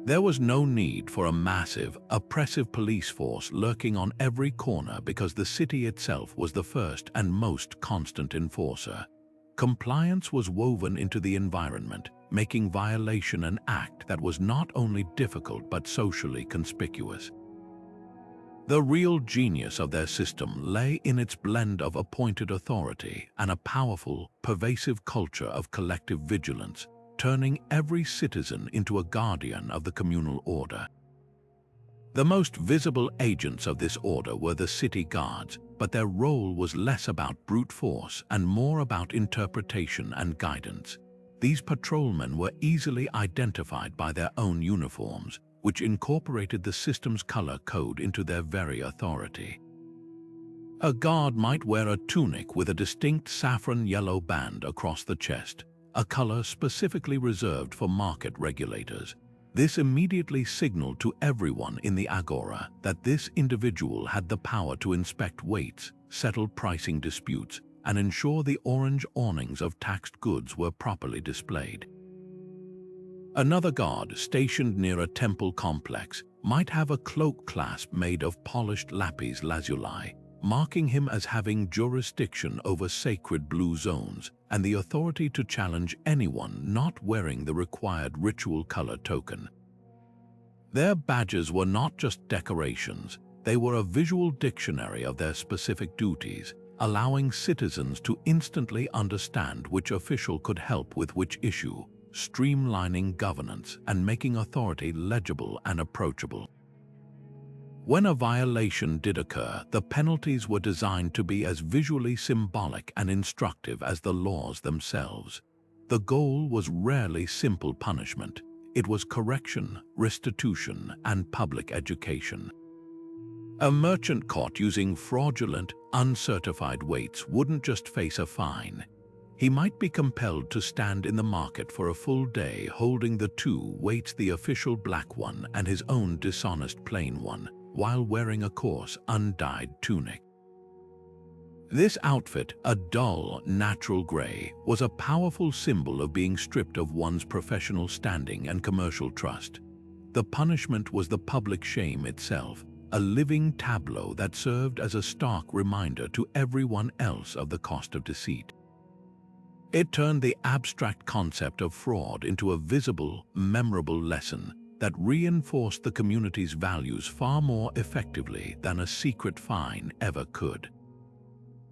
There was no need for a massive, oppressive police force lurking on every corner because the city itself was the first and most constant enforcer. Compliance was woven into the environment, making violation an act that was not only difficult but socially conspicuous. The real genius of their system lay in its blend of appointed authority and a powerful, pervasive culture of collective vigilance, turning every citizen into a guardian of the communal order. The most visible agents of this order were the city guards, but their role was less about brute force and more about interpretation and guidance. These patrolmen were easily identified by their own uniforms, which incorporated the system's color code into their very authority. A guard might wear a tunic with a distinct saffron yellow band across the chest, a color specifically reserved for market regulators. This immediately signaled to everyone in the agora that this individual had the power to inspect weights, settle pricing disputes, and ensure the orange awnings of taxed goods were properly displayed. Another guard stationed near a temple complex might have a cloak clasp made of polished lapis lazuli, marking him as having jurisdiction over sacred blue zones and the authority to challenge anyone not wearing the required ritual color token. Their badges were not just decorations, they were a visual dictionary of their specific duties, allowing citizens to instantly understand which official could help with which issue, streamlining governance and making authority legible and approachable. When a violation did occur, the penalties were designed to be as visually symbolic and instructive as the laws themselves. The goal was rarely simple punishment. It was correction, restitution, and public education. A merchant caught using fraudulent, uncertified weights wouldn't just face a fine. He might be compelled to stand in the market for a full day holding the two weights, the official black one and his own dishonest plain one, while wearing a coarse, undyed tunic. This outfit, a dull, natural gray, was a powerful symbol of being stripped of one's professional standing and commercial trust. The punishment was the public shame itself, a living tableau that served as a stark reminder to everyone else of the cost of deceit. It turned the abstract concept of fraud into a visible, memorable lesson that reinforced the community's values far more effectively than a secret fine ever could.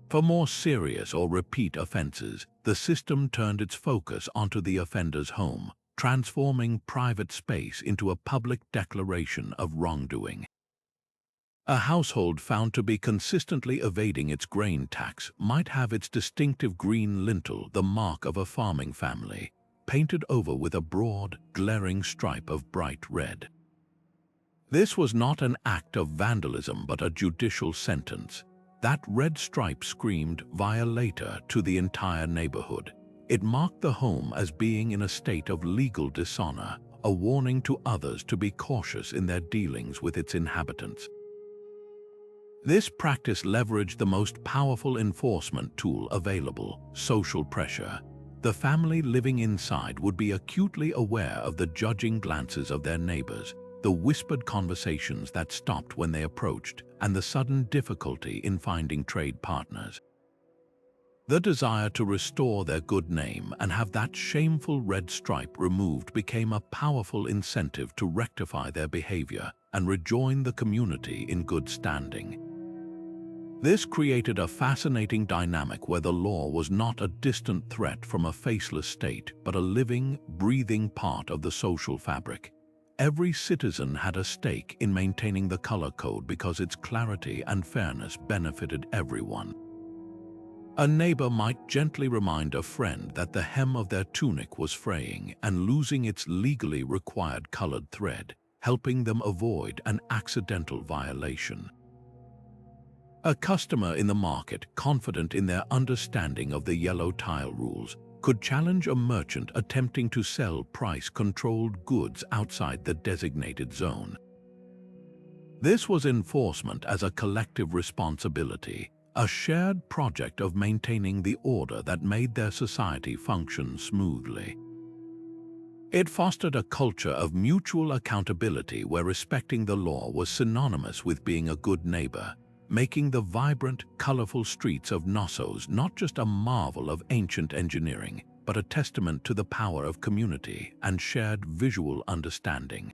For more serious or repeat offenses, the system turned its focus onto the offender's home, transforming private space into a public declaration of wrongdoing. A household found to be consistently evading its grain tax might have its distinctive green lintel, the mark of a farming family, painted over with a broad, glaring stripe of bright red. This was not an act of vandalism but a judicial sentence. That red stripe screamed violator to the entire neighborhood. It marked the home as being in a state of legal dishonor, a warning to others to be cautious in their dealings with its inhabitants. This practice leveraged the most powerful enforcement tool available, social pressure. The family living inside would be acutely aware of the judging glances of their neighbors, the whispered conversations that stopped when they approached, and the sudden difficulty in finding trade partners. The desire to restore their good name and have that shameful red stripe removed became a powerful incentive to rectify their behavior and rejoin the community in good standing. This created a fascinating dynamic where the law was not a distant threat from a faceless state, but a living, breathing part of the social fabric. Every citizen had a stake in maintaining the color code because its clarity and fairness benefited everyone. A neighbor might gently remind a friend that the hem of their tunic was fraying and losing its legally required colored thread, helping them avoid an accidental violation. A customer in the market, confident in their understanding of the yellow tile rules, could challenge a merchant attempting to sell price-controlled goods outside the designated zone. This was enforcement as a collective responsibility, a shared project of maintaining the order that made their society function smoothly. It fostered a culture of mutual accountability where respecting the law was synonymous with being a good neighbor, making the vibrant, colorful streets of Knossos not just a marvel of ancient engineering, but a testament to the power of community and shared visual understanding.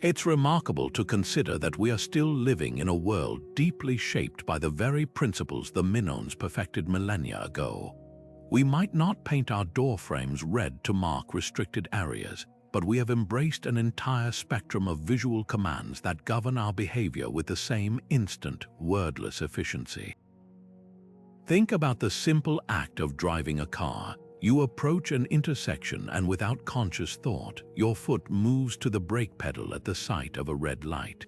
It's remarkable to consider that we are still living in a world deeply shaped by the very principles the Minones perfected millennia ago. We might not paint our door frames red to mark restricted areas, but we have embraced an entire spectrum of visual commands that govern our behavior with the same instant, wordless efficiency. Think about the simple act of driving a car. You approach an intersection and without conscious thought, your foot moves to the brake pedal at the sight of a red light.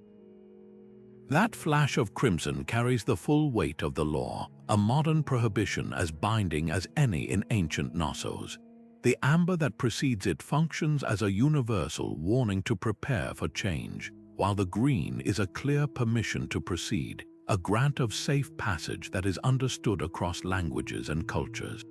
That flash of crimson carries the full weight of the law, a modern prohibition as binding as any in ancient Knossos. The amber that precedes it functions as a universal warning to prepare for change, while the green is a clear permission to proceed, a grant of safe passage that is understood across languages and cultures.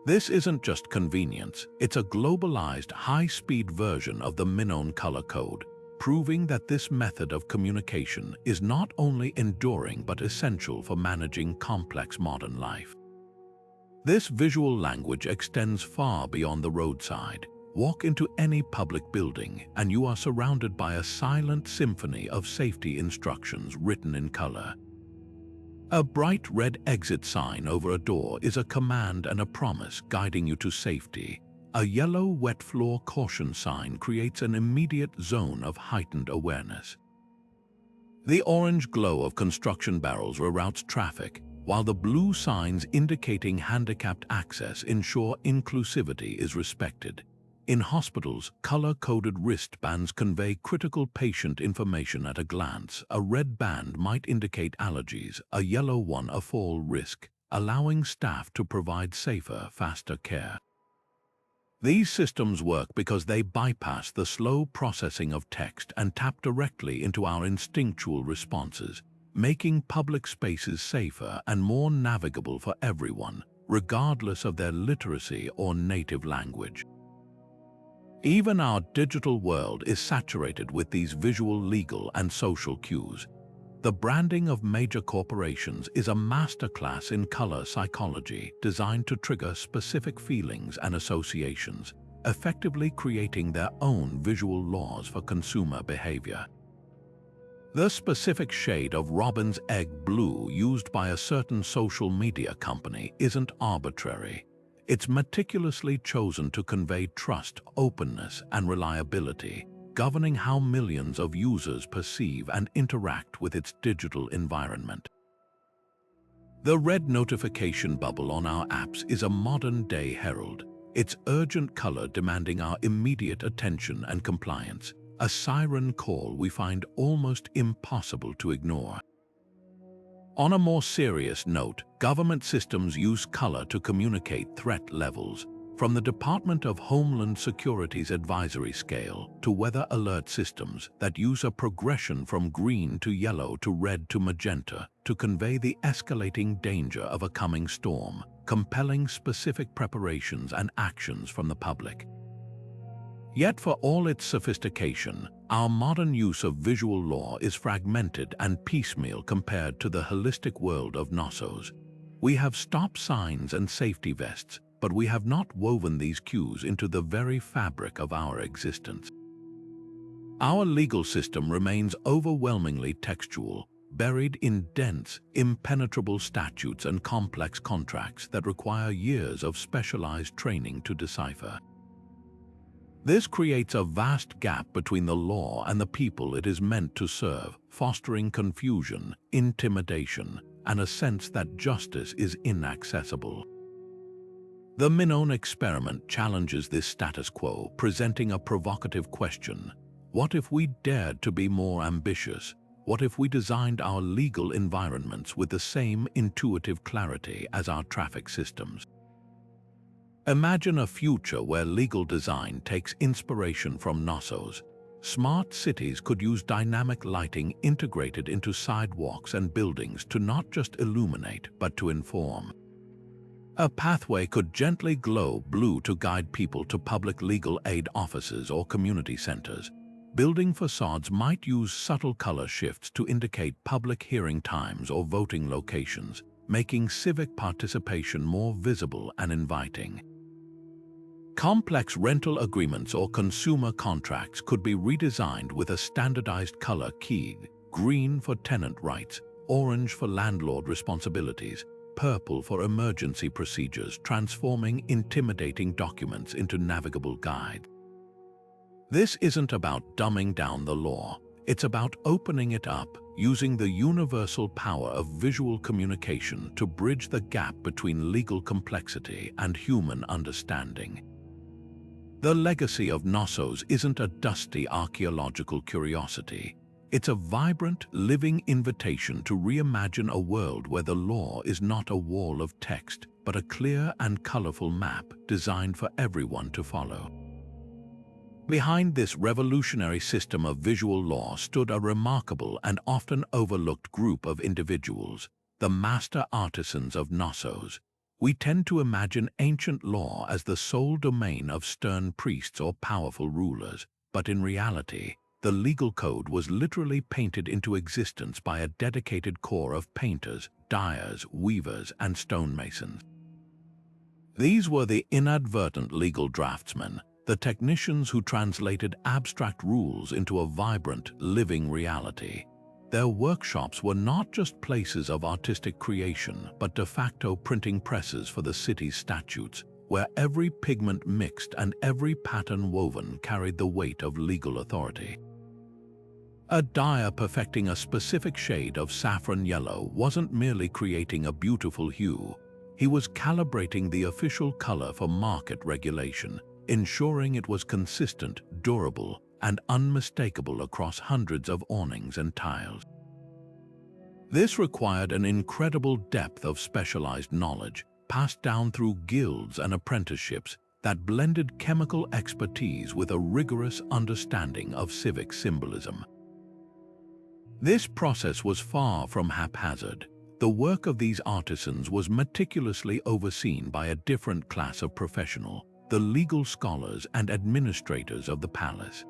This isn't just convenience, it's a globalized, high-speed version of the Minone color code, proving that this method of communication is not only enduring but essential for managing complex modern life. This visual language extends far beyond the roadside. Walk into any public building and you are surrounded by a silent symphony of safety instructions written in color. A bright red exit sign over a door is a command and a promise guiding you to safety. A yellow wet floor caution sign creates an immediate zone of heightened awareness. The orange glow of construction barrels reroutes traffic, while the blue signs indicating handicapped access ensure inclusivity is respected. In hospitals, color-coded wristbands convey critical patient information at a glance. A red band might indicate allergies, a yellow one a fall risk, allowing staff to provide safer, faster care. These systems work because they bypass the slow processing of text and tap directly into our instinctual responses, making public spaces safer and more navigable for everyone, regardless of their literacy or native language. Even our digital world is saturated with these visual, legal, and social cues. The branding of major corporations is a masterclass in color psychology designed to trigger specific feelings and associations, effectively creating their own visual laws for consumer behavior. The specific shade of robin's egg blue used by a certain social media company isn't arbitrary. It's meticulously chosen to convey trust, openness, and reliability, governing how millions of users perceive and interact with its digital environment. The red notification bubble on our apps is a modern-day herald, its urgent color demanding our immediate attention and compliance, a siren call we find almost impossible to ignore. On a more serious note, government systems use color to communicate threat levels, from the Department of Homeland Security's advisory scale to weather alert systems that use a progression from green to yellow to red to magenta to convey the escalating danger of a coming storm, compelling specific preparations and actions from the public. Yet for all its sophistication, our modern use of visual law is fragmented and piecemeal compared to the holistic world of Knossos. We have stop signs and safety vests, but we have not woven these cues into the very fabric of our existence. Our legal system remains overwhelmingly textual, buried in dense, impenetrable statutes and complex contracts that require years of specialized training to decipher. This creates a vast gap between the law and the people it is meant to serve, fostering confusion, intimidation, and a sense that justice is inaccessible. The Minone experiment challenges this status quo, presenting a provocative question. What if we dared to be more ambitious? What if we designed our legal environments with the same intuitive clarity as our traffic systems? Imagine a future where legal design takes inspiration from Knossos. Smart cities could use dynamic lighting integrated into sidewalks and buildings to not just illuminate, but to inform. A pathway could gently glow blue to guide people to public legal aid offices or community centers. Building facades might use subtle color shifts to indicate public hearing times or voting locations, making civic participation more visible and inviting. Complex rental agreements or consumer contracts could be redesigned with a standardized color keyed: green for tenant rights, orange for landlord responsibilities, purple for emergency procedures, transforming intimidating documents into navigable guides. This isn't about dumbing down the law. It's about opening it up, using the universal power of visual communication to bridge the gap between legal complexity and human understanding. The legacy of Knossos isn't a dusty archaeological curiosity. It's a vibrant, living invitation to reimagine a world where the law is not a wall of text, but a clear and colorful map designed for everyone to follow. Behind this revolutionary system of visual law stood a remarkable and often overlooked group of individuals, the master artisans of Knossos. We tend to imagine ancient law as the sole domain of stern priests or powerful rulers, but in reality, the legal code was literally painted into existence by a dedicated corps of painters, dyers, weavers, and stonemasons. These were the inadvertent legal draftsmen, the technicians who translated abstract rules into a vibrant, living reality. Their workshops were not just places of artistic creation, but de facto printing presses for the city's statutes, where every pigment mixed and every pattern woven carried the weight of legal authority. A dyer perfecting a specific shade of saffron yellow wasn't merely creating a beautiful hue. He was calibrating the official color for market regulation, ensuring it was consistent, durable, and unmistakable across hundreds of awnings and tiles. This required an incredible depth of specialized knowledge, passed down through guilds and apprenticeships, that blended chemical expertise with a rigorous understanding of civic symbolism. This process was far from haphazard. The work of these artisans was meticulously overseen by a different class of professional, the legal scholars and administrators of the palace.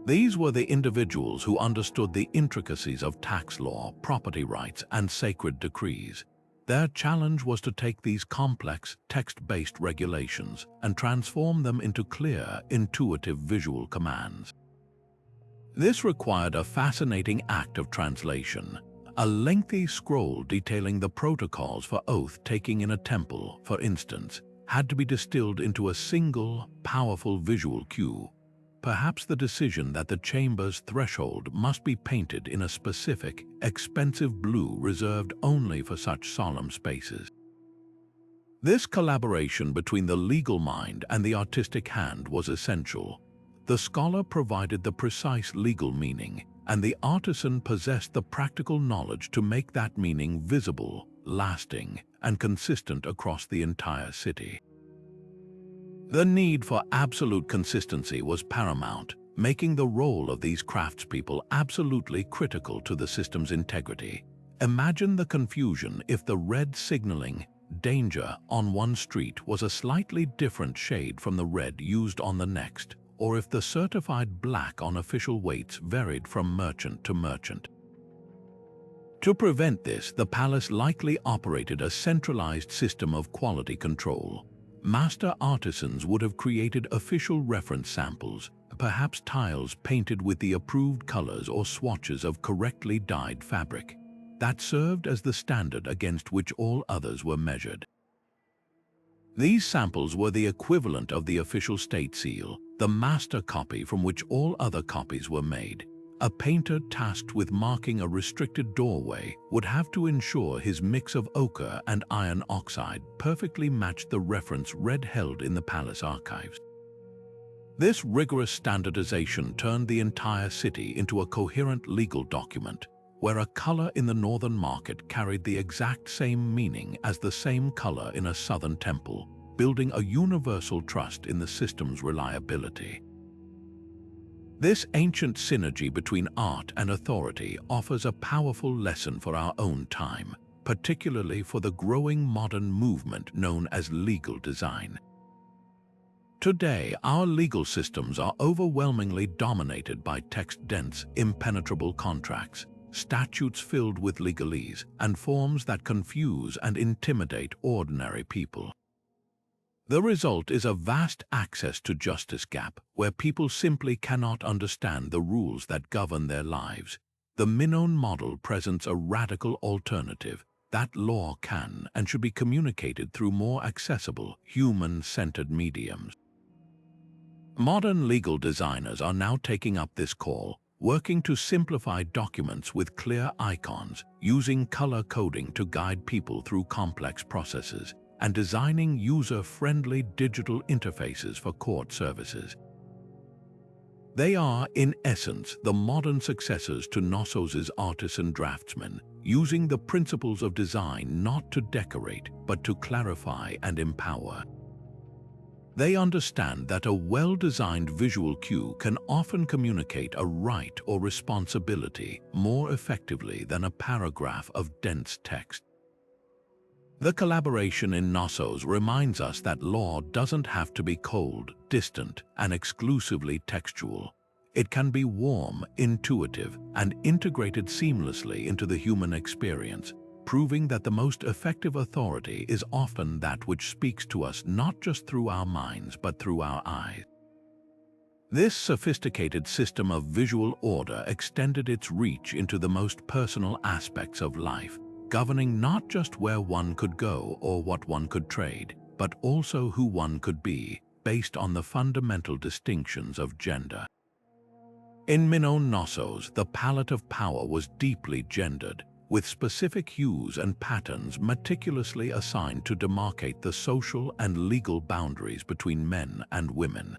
These were the individuals who understood the intricacies of tax law, property rights, and sacred decrees. Their challenge was to take these complex, text-based regulations and transform them into clear, intuitive visual commands. This required a fascinating act of translation. A lengthy scroll detailing the protocols for oath-taking in a temple, for instance, had to be distilled into a single, powerful visual cue. Perhaps the decision that the chamber's threshold must be painted in a specific, expensive blue reserved only for such solemn spaces. This collaboration between the legal mind and the artistic hand was essential. The scholar provided the precise legal meaning, and the artisan possessed the practical knowledge to make that meaning visible, lasting, and consistent across the entire city. The need for absolute consistency was paramount, making the role of these craftspeople absolutely critical to the system's integrity. Imagine the confusion if the red signaling "danger" on one street was a slightly different shade from the red used on the next, or if the certified black on official weights varied from merchant to merchant. To prevent this, the palace likely operated a centralized system of quality control. Master artisans would have created official reference samples, perhaps tiles painted with the approved colors or swatches of correctly dyed fabric, that served as the standard against which all others were measured. These samples were the equivalent of the official state seal, the master copy from which all other copies were made. A painter tasked with marking a restricted doorway would have to ensure his mix of ochre and iron oxide perfectly matched the reference red held in the palace archives. This rigorous standardization turned the entire city into a coherent legal document, where a color in the northern market carried the exact same meaning as the same color in a southern temple, building a universal trust in the system's reliability. This ancient synergy between art and authority offers a powerful lesson for our own time, particularly for the growing modern movement known as legal design. Today, our legal systems are overwhelmingly dominated by text-dense, impenetrable contracts, statutes filled with legalese, and forms that confuse and intimidate ordinary people. The result is a vast access to justice gap, where people simply cannot understand the rules that govern their lives. The Minone model presents a radical alternative, that law can and should be communicated through more accessible, human-centered mediums. Modern legal designers are now taking up this call, working to simplify documents with clear icons, using color coding to guide people through complex processes, and designing user-friendly digital interfaces for court services. They are, in essence, the modern successors to Knossos' artisan draftsmen, using the principles of design not to decorate, but to clarify and empower. They understand that a well-designed visual cue can often communicate a right or responsibility more effectively than a paragraph of dense text. The collaboration in Knossos reminds us that law doesn't have to be cold, distant, and exclusively textual. It can be warm, intuitive, and integrated seamlessly into the human experience, proving that the most effective authority is often that which speaks to us not just through our minds but through our eyes. This sophisticated system of visual order extended its reach into the most personal aspects of life, governing not just where one could go or what one could trade, but also who one could be, based on the fundamental distinctions of gender. In Minone Knossos, the palette of power was deeply gendered, with specific hues and patterns meticulously assigned to demarcate the social and legal boundaries between men and women.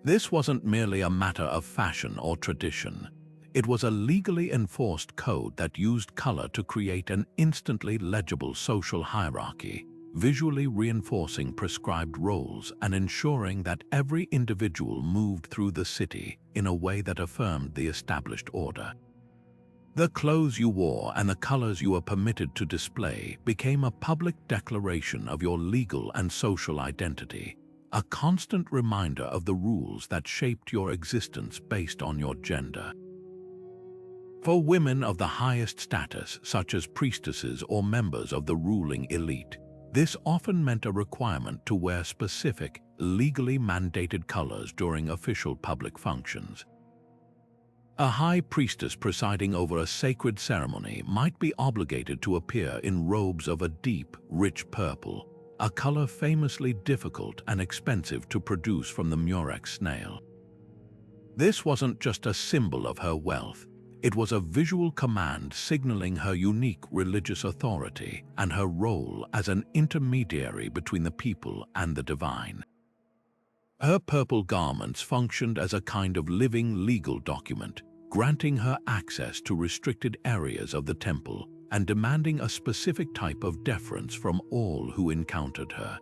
This wasn't merely a matter of fashion or tradition. It was a legally enforced code that used color to create an instantly legible social hierarchy, visually reinforcing prescribed roles and ensuring that every individual moved through the city in a way that affirmed the established order. The clothes you wore and the colors you were permitted to display became a public declaration of your legal and social identity, a constant reminder of the rules that shaped your existence based on your gender. For women of the highest status, such as priestesses or members of the ruling elite, this often meant a requirement to wear specific, legally mandated colors during official public functions. A high priestess presiding over a sacred ceremony might be obligated to appear in robes of a deep, rich purple, a color famously difficult and expensive to produce from the murex snail. This wasn't just a symbol of her wealth, it was a visual command signaling her unique religious authority and her role as an intermediary between the people and the divine. Her purple garments functioned as a kind of living legal document, granting her access to restricted areas of the temple and demanding a specific type of deference from all who encountered her.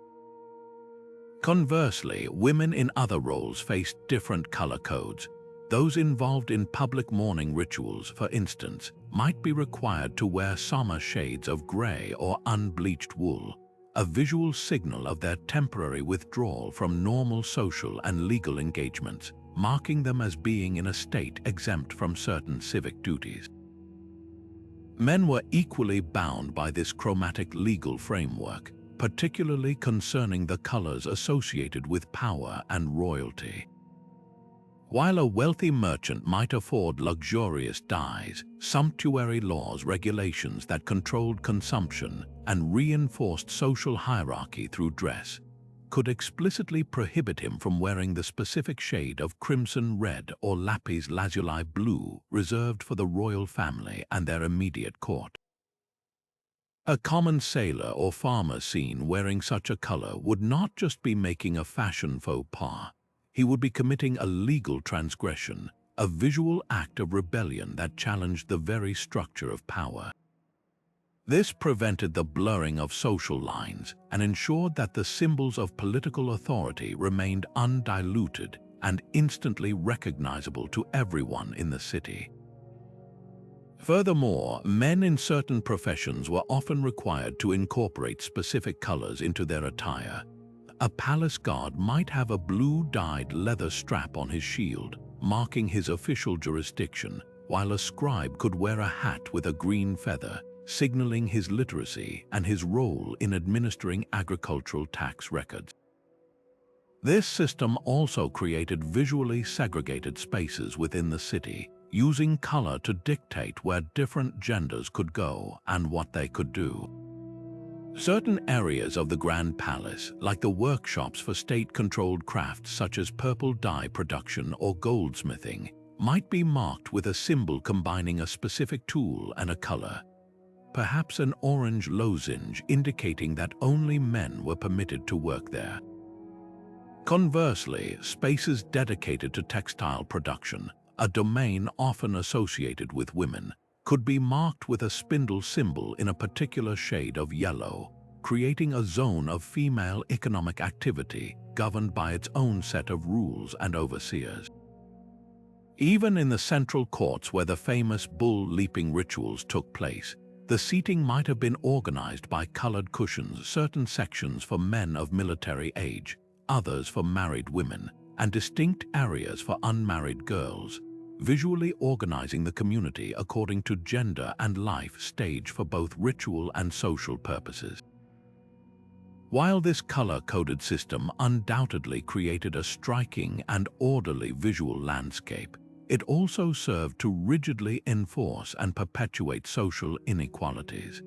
Conversely, women in other roles faced different color codes. Those involved in public mourning rituals, for instance, might be required to wear somber shades of gray or unbleached wool, a visual signal of their temporary withdrawal from normal social and legal engagements, marking them as being in a state exempt from certain civic duties. Men were equally bound by this chromatic legal framework, particularly concerning the colors associated with power and royalty. While a wealthy merchant might afford luxurious dyes, sumptuary laws, regulations that controlled consumption and reinforced social hierarchy through dress could explicitly prohibit him from wearing the specific shade of crimson red or lapis lazuli blue reserved for the royal family and their immediate court. A common sailor or farmer seen wearing such a color would not just be making a fashion faux pas, he would be committing a legal transgression, a visual act of rebellion that challenged the very structure of power. This prevented the blurring of social lines and ensured that the symbols of political authority remained undiluted and instantly recognizable to everyone in the city. Furthermore, men in certain professions were often required to incorporate specific colors into their attire. A palace guard might have a blue-dyed leather strap on his shield, marking his official jurisdiction, while a scribe could wear a hat with a green feather, signaling his literacy and his role in administering agricultural tax records. This system also created visually segregated spaces within the city, using color to dictate where different genders could go and what they could do. Certain areas of the Grand Palace, like the workshops for state-controlled crafts such as purple dye production or goldsmithing, might be marked with a symbol combining a specific tool and a color, perhaps an orange lozenge indicating that only men were permitted to work there. Conversely, spaces dedicated to textile production, a domain often associated with women, could be marked with a spindle symbol in a particular shade of yellow, creating a zone of female economic activity governed by its own set of rules and overseers. Even in the central courts where the famous bull-leaping rituals took place, the seating might have been organized by colored cushions, certain sections for men of military age, others for married women, and distinct areas for unmarried girls, visually organizing the community according to gender and life stage for both ritual and social purposes. While this color-coded system undoubtedly created a striking and orderly visual landscape, it also served to rigidly enforce and perpetuate social inequalities.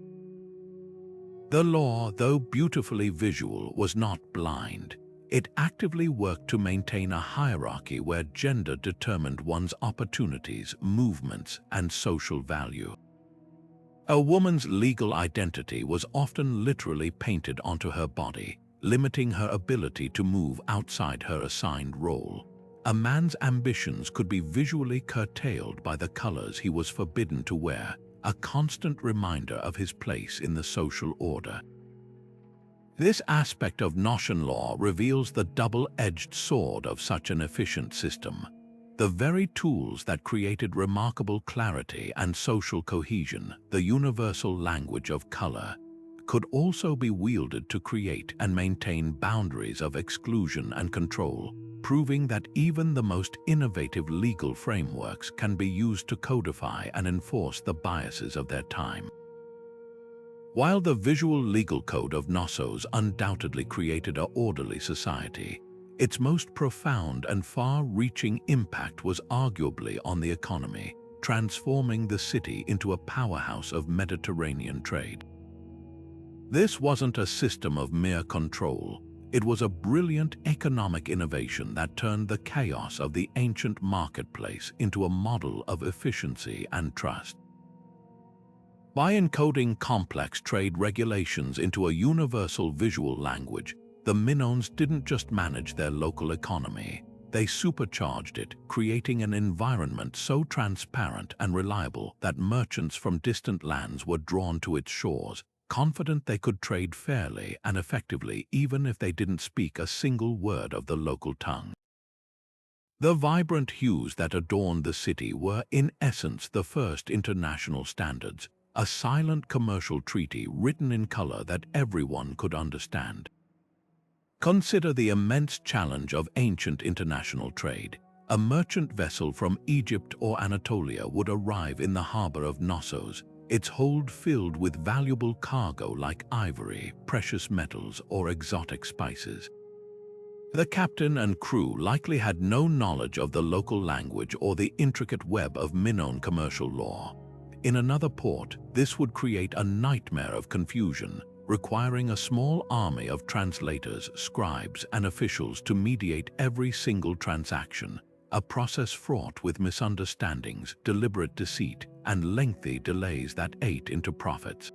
The law, though beautifully visual, was not blind. It actively worked to maintain a hierarchy where gender determined one's opportunities, movements, and social value. A woman's legal identity was often literally painted onto her body, limiting her ability to move outside her assigned role. A man's ambitions could be visually curtailed by the colors he was forbidden to wear, a constant reminder of his place in the social order. This aspect of Gnososian law reveals the double-edged sword of such an efficient system. The very tools that created remarkable clarity and social cohesion, the universal language of color, could also be wielded to create and maintain boundaries of exclusion and control, proving that even the most innovative legal frameworks can be used to codify and enforce the biases of their time. While the visual legal code of Knossos undoubtedly created an orderly society, Its most profound and far-reaching impact was arguably on the economy, transforming the city into a powerhouse of Mediterranean trade. This wasn't a system of mere control. It was a brilliant economic innovation that turned the chaos of the ancient marketplace into a model of efficiency and trust. By encoding complex trade regulations into a universal visual language, the Minones didn't just manage their local economy. They supercharged it, creating an environment so transparent and reliable that merchants from distant lands were drawn to its shores, confident they could trade fairly and effectively even if they didn't speak a single word of the local tongue. The vibrant hues that adorned the city were, in essence, the first international standards, a silent commercial treaty written in color that everyone could understand. Consider the immense challenge of ancient international trade. A merchant vessel from Egypt or Anatolia would arrive in the harbor of Knossos, its hold filled with valuable cargo like ivory, precious metals, or exotic spices. The captain and crew likely had no knowledge of the local language or the intricate web of Minone commercial law. In another port, this would create a nightmare of confusion, requiring a small army of translators, scribes, and officials to mediate every single transaction, a process fraught with misunderstandings, deliberate deceit, and lengthy delays that ate into profits.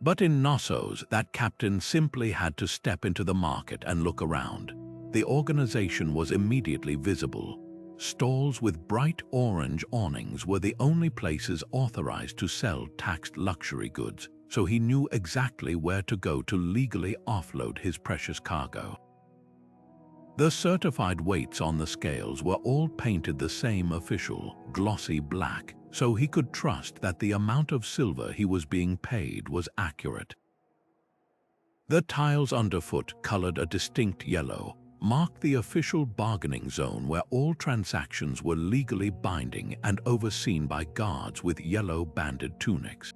But in Knossos, that captain simply had to step into the market and look around. The organization was immediately visible. Stalls with bright orange awnings were the only places authorized to sell taxed luxury goods, so he knew exactly where to go to legally offload his precious cargo. The certified weights on the scales were all painted the same official, glossy black, so he could trust that the amount of silver he was being paid was accurate. The tiles underfoot, colored a distinct yellow, marked the official bargaining zone where all transactions were legally binding and overseen by guards with yellow banded tunics.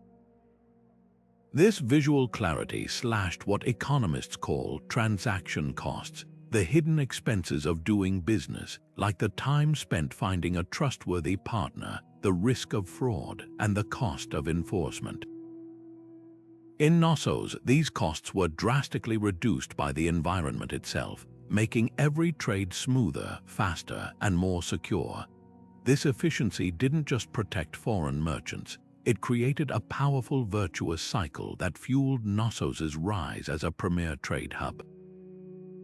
This visual clarity slashed what economists call transaction costs, the hidden expenses of doing business, like the time spent finding a trustworthy partner, the risk of fraud, and the cost of enforcement. In Knossos, these costs were drastically reduced by the environment itself, making every trade smoother, faster, and more secure. This efficiency didn't just protect foreign merchants, it created a powerful virtuous cycle that fueled Knossos' rise as a premier trade hub.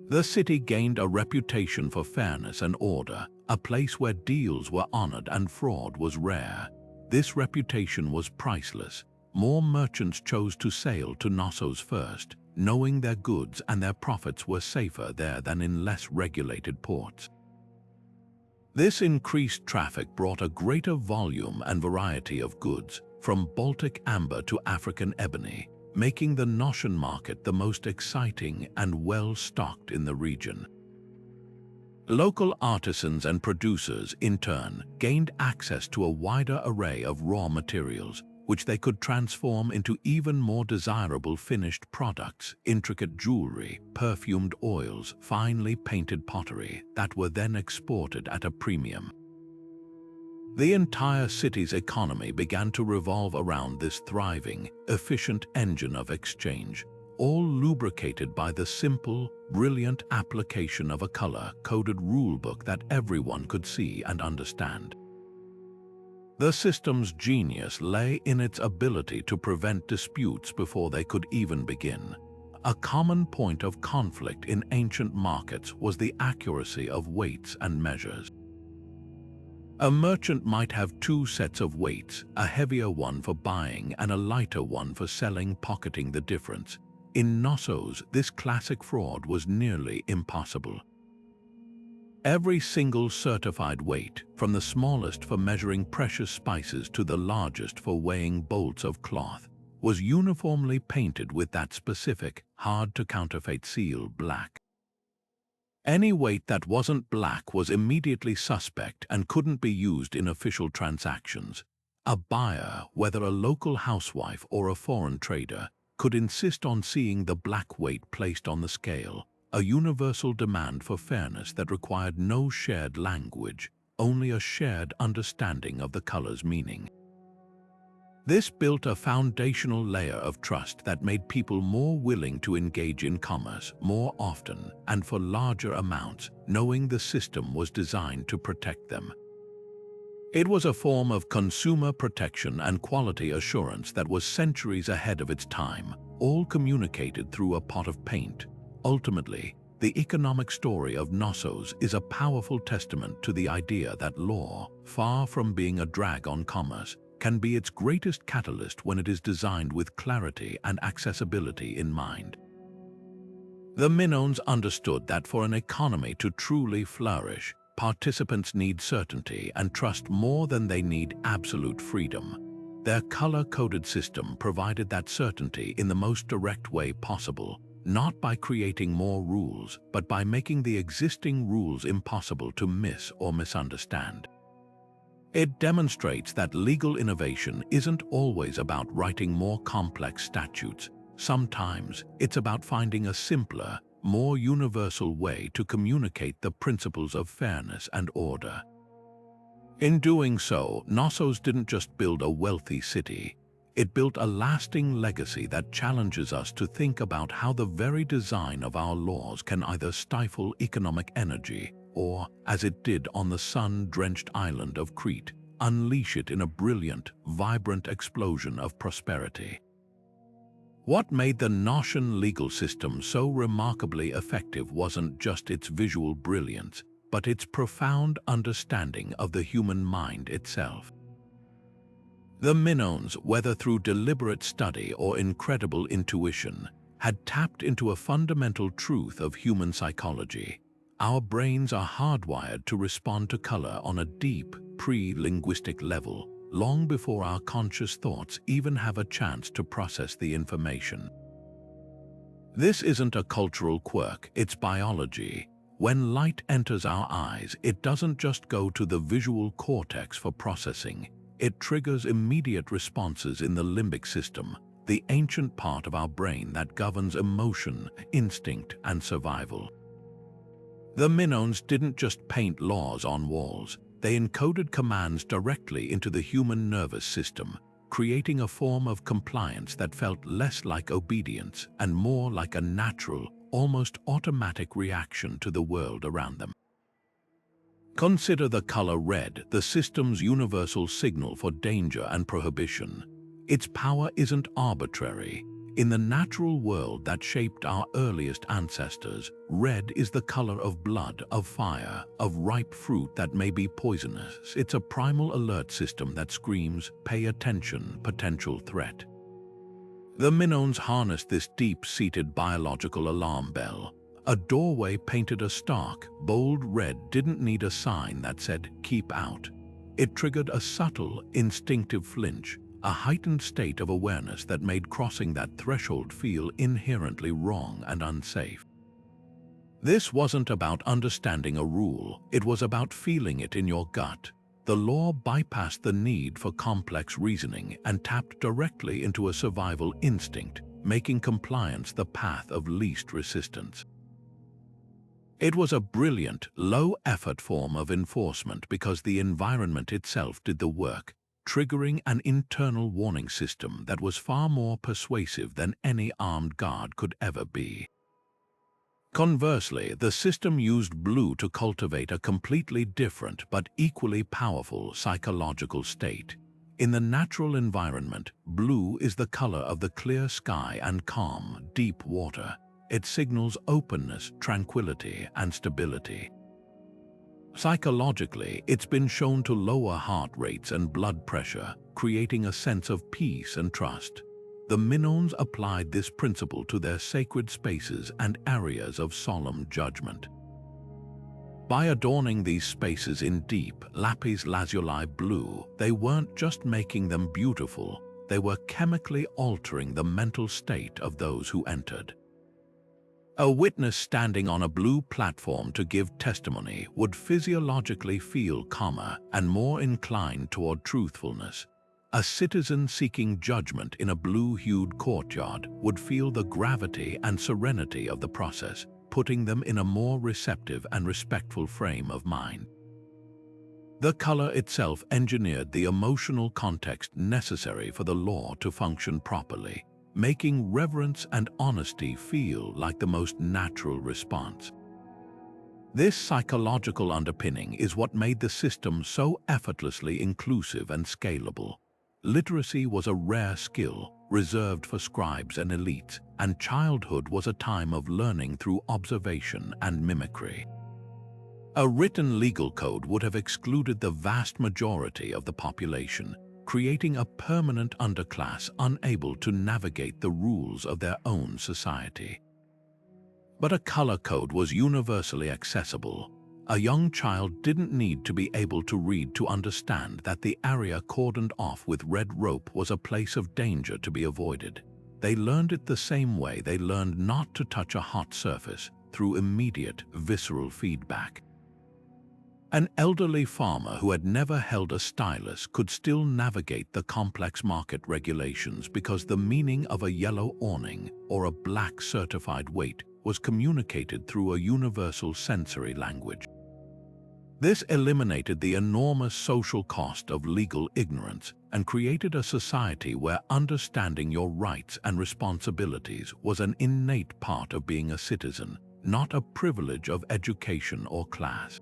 The city gained a reputation for fairness and order, a place where deals were honored and fraud was rare. This reputation was priceless. More merchants chose to sail to Knossos first, knowing their goods and their profits were safer there than in less regulated ports. This increased traffic brought a greater volume and variety of goods, from Baltic amber to African ebony, making the Knossos market the most exciting and well-stocked in the region. Local artisans and producers, in turn, gained access to a wider array of raw materials, which they could transform into even more desirable finished products, intricate jewelry, perfumed oils, finely painted pottery that were then exported at a premium. The entire city's economy began to revolve around this thriving, efficient engine of exchange, all lubricated by the simple, brilliant application of a color-coded rulebook that everyone could see and understand. The system's genius lay in its ability to prevent disputes before they could even begin. A common point of conflict in ancient markets was the accuracy of weights and measures. A merchant might have two sets of weights, a heavier one for buying and a lighter one for selling, pocketing the difference. In Knossos, this classic fraud was nearly impossible. Every single certified weight, from the smallest for measuring precious spices to the largest for weighing bolts of cloth, was uniformly painted with that specific, hard-to-counterfeit seal black. Any weight that wasn't black was immediately suspect and couldn't be used in official transactions. A buyer, whether a local housewife or a foreign trader, could insist on seeing the black weight placed on the scale, a universal demand for fairness that required no shared language, only a shared understanding of the color's meaning. This built a foundational layer of trust that made people more willing to engage in commerce more often and for larger amounts, knowing the system was designed to protect them. It was a form of consumer protection and quality assurance that was centuries ahead of its time, all communicated through a pot of paint. Ultimately, the economic story of Knossos is a powerful testament to the idea that law, far from being a drag on commerce, can be its greatest catalyst when it is designed with clarity and accessibility in mind. The Minones understood that for an economy to truly flourish, participants need certainty and trust more than they need absolute freedom. Their color-coded system provided that certainty in the most direct way possible, not by creating more rules, but by making the existing rules impossible to miss or misunderstand. It demonstrates that legal innovation isn't always about writing more complex statutes. Sometimes it's about finding a simpler, more universal way to communicate the principles of fairness and order. In doing so, Knossos didn't just build a wealthy city. It built a lasting legacy that challenges us to think about how the very design of our laws can either stifle economic energy or, as it did on the sun-drenched island of Crete, unleash it in a brilliant, vibrant explosion of prosperity. What made the Knossos legal system so remarkably effective wasn't just its visual brilliance, but its profound understanding of the human mind itself. The Minones, whether through deliberate study or incredible intuition, had tapped into a fundamental truth of human psychology. Our brains are hardwired to respond to color on a deep, pre-linguistic level, long before our conscious thoughts even have a chance to process the information. This isn't a cultural quirk, it's biology. When light enters our eyes, it doesn't just go to the visual cortex for processing. It triggers immediate responses in the limbic system, the ancient part of our brain that governs emotion, instinct, and survival. The Minones didn't just paint laws on walls, they encoded commands directly into the human nervous system, creating a form of compliance that felt less like obedience and more like a natural, almost automatic reaction to the world around them. Consider the color red, the system's universal signal for danger and prohibition. Its power isn't arbitrary. In the natural world that shaped our earliest ancestors, red is the color of blood, of fire, of ripe fruit that may be poisonous. It's a primal alert system that screams, "Pay attention, potential threat." The Minones harnessed this deep-seated biological alarm bell. A doorway painted a stark, bold red didn't need a sign that said, "Keep out." It triggered a subtle, instinctive flinch, a heightened state of awareness that made crossing that threshold feel inherently wrong and unsafe. This wasn't about understanding a rule, it was about feeling it in your gut. The law bypassed the need for complex reasoning and tapped directly into a survival instinct, making compliance the path of least resistance. It was a brilliant, low-effort form of enforcement because the environment itself did the work, triggering an internal warning system that was far more persuasive than any armed guard could ever be. Conversely, the system used blue to cultivate a completely different but equally powerful psychological state. In the natural environment, blue is the color of the clear sky and calm, deep water. It signals openness, tranquility, and stability. Psychologically, it's been shown to lower heart rates and blood pressure, creating a sense of peace and trust. The Minones applied this principle to their sacred spaces and areas of solemn judgment. By adorning these spaces in deep, lapis lazuli blue, they weren't just making them beautiful, they were chemically altering the mental state of those who entered. A witness standing on a blue platform to give testimony would physiologically feel calmer and more inclined toward truthfulness. A citizen seeking judgment in a blue-hued courtyard would feel the gravity and serenity of the process, putting them in a more receptive and respectful frame of mind. The color itself engineered the emotional context necessary for the law to function properly, making reverence and honesty feel like the most natural response. This psychological underpinning is what made the system so effortlessly inclusive and scalable. Literacy was a rare skill, reserved for scribes and elites, and childhood was a time of learning through observation and mimicry. A written legal code would have excluded the vast majority of the population, creating a permanent underclass unable to navigate the rules of their own society. But a color code was universally accessible. A young child didn't need to be able to read to understand that the area cordoned off with red rope was a place of danger to be avoided. They learned it the same way they learned not to touch a hot surface, through immediate, visceral feedback. An elderly farmer who had never held a stylus could still navigate the complex market regulations because the meaning of a yellow awning or a black certified weight was communicated through a universal sensory language. This eliminated the enormous social cost of legal ignorance and created a society where understanding your rights and responsibilities was an innate part of being a citizen, not a privilege of education or class.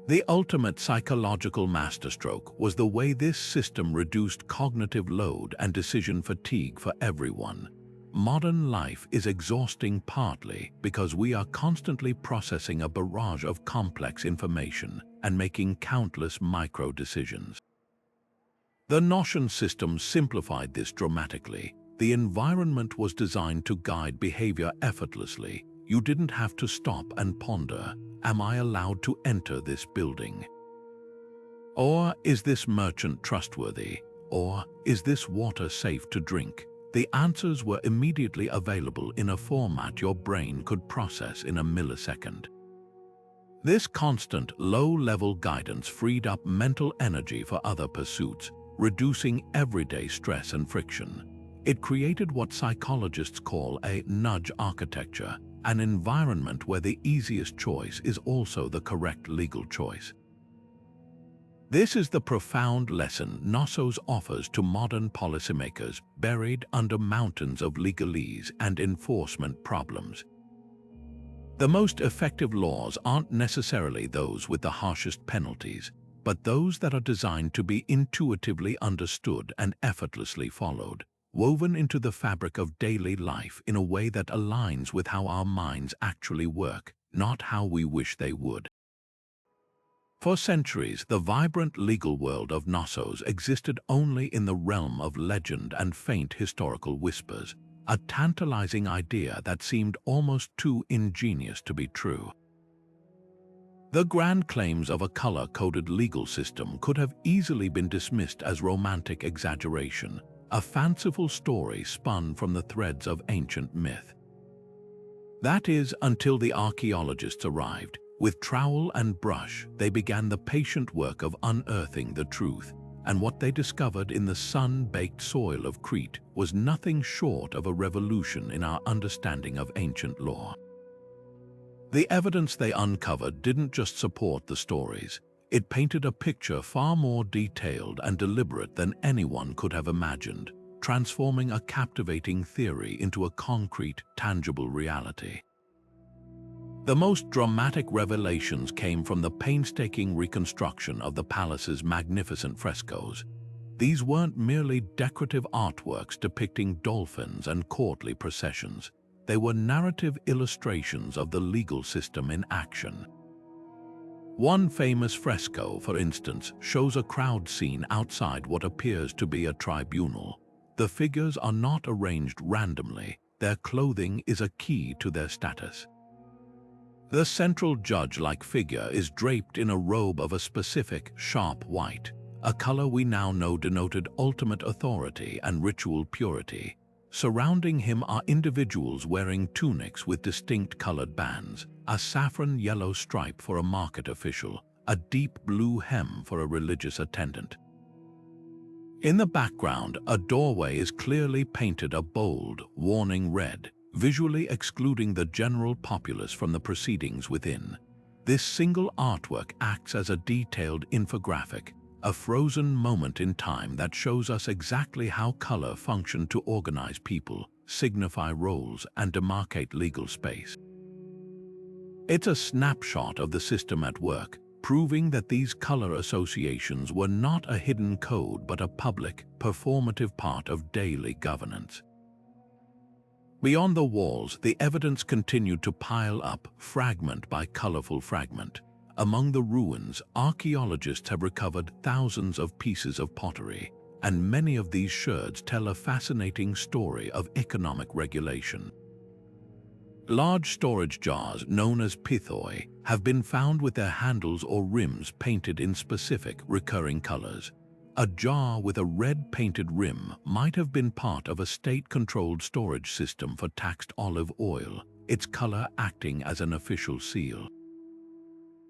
The ultimate psychological masterstroke was the way this system reduced cognitive load and decision fatigue for everyone. Modern life is exhausting partly because we are constantly processing a barrage of complex information and making countless micro-decisions. The Gnossian system simplified this dramatically. The environment was designed to guide behavior effortlessly. You didn't have to stop and ponder, am I allowed to enter this building? Or is this merchant trustworthy? Or is this water safe to drink? The answers were immediately available in a format your brain could process in a millisecond. This constant, low-level guidance freed up mental energy for other pursuits, reducing everyday stress and friction. It created what psychologists call a nudge architecture, an environment where the easiest choice is also the correct legal choice. This is the profound lesson Knossos offers to modern policymakers buried under mountains of legalese and enforcement problems. The most effective laws aren't necessarily those with the harshest penalties, but those that are designed to be intuitively understood and effortlessly followed, woven into the fabric of daily life in a way that aligns with how our minds actually work, not how we wish they would. For centuries, the vibrant legal world of Knossos existed only in the realm of legend and faint historical whispers, a tantalizing idea that seemed almost too ingenious to be true. The grand claims of a color-coded legal system could have easily been dismissed as romantic exaggeration, a fanciful story spun from the threads of ancient myth. That is, until the archaeologists arrived. With trowel and brush, they began the patient work of unearthing the truth, and what they discovered in the sun-baked soil of Crete was nothing short of a revolution in our understanding of ancient law. The evidence they uncovered didn't just support the stories, it painted a picture far more detailed and deliberate than anyone could have imagined, transforming a captivating theory into a concrete, tangible reality. The most dramatic revelations came from the painstaking reconstruction of the palace's magnificent frescoes. These weren't merely decorative artworks depicting dolphins and courtly processions. They were narrative illustrations of the legal system in action. One famous fresco, for instance, shows a crowd scene outside what appears to be a tribunal. The figures are not arranged randomly. Their clothing is a key to their status. The central judge-like figure is draped in a robe of a specific, sharp white, a color we now know denoted ultimate authority and ritual purity. Surrounding him are individuals wearing tunics with distinct colored bands, a saffron yellow stripe for a market official, a deep blue hem for a religious attendant. In the background, a doorway is clearly painted a bold, warning red, visually excluding the general populace from the proceedings within. This single artwork acts as a detailed infographic, a frozen moment in time that shows us exactly how color functioned to organize people, signify roles, and demarcate legal space. It's a snapshot of the system at work, proving that these color associations were not a hidden code but a public, performative part of daily governance. Beyond the walls, the evidence continued to pile up, fragment by colorful fragment. Among the ruins, archaeologists have recovered thousands of pieces of pottery, and many of these sherds tell a fascinating story of economic regulation. Large storage jars, known as pithoi, have been found with their handles or rims painted in specific, recurring colors. A jar with a red painted rim might have been part of a state-controlled storage system for taxed olive oil, its color acting as an official seal.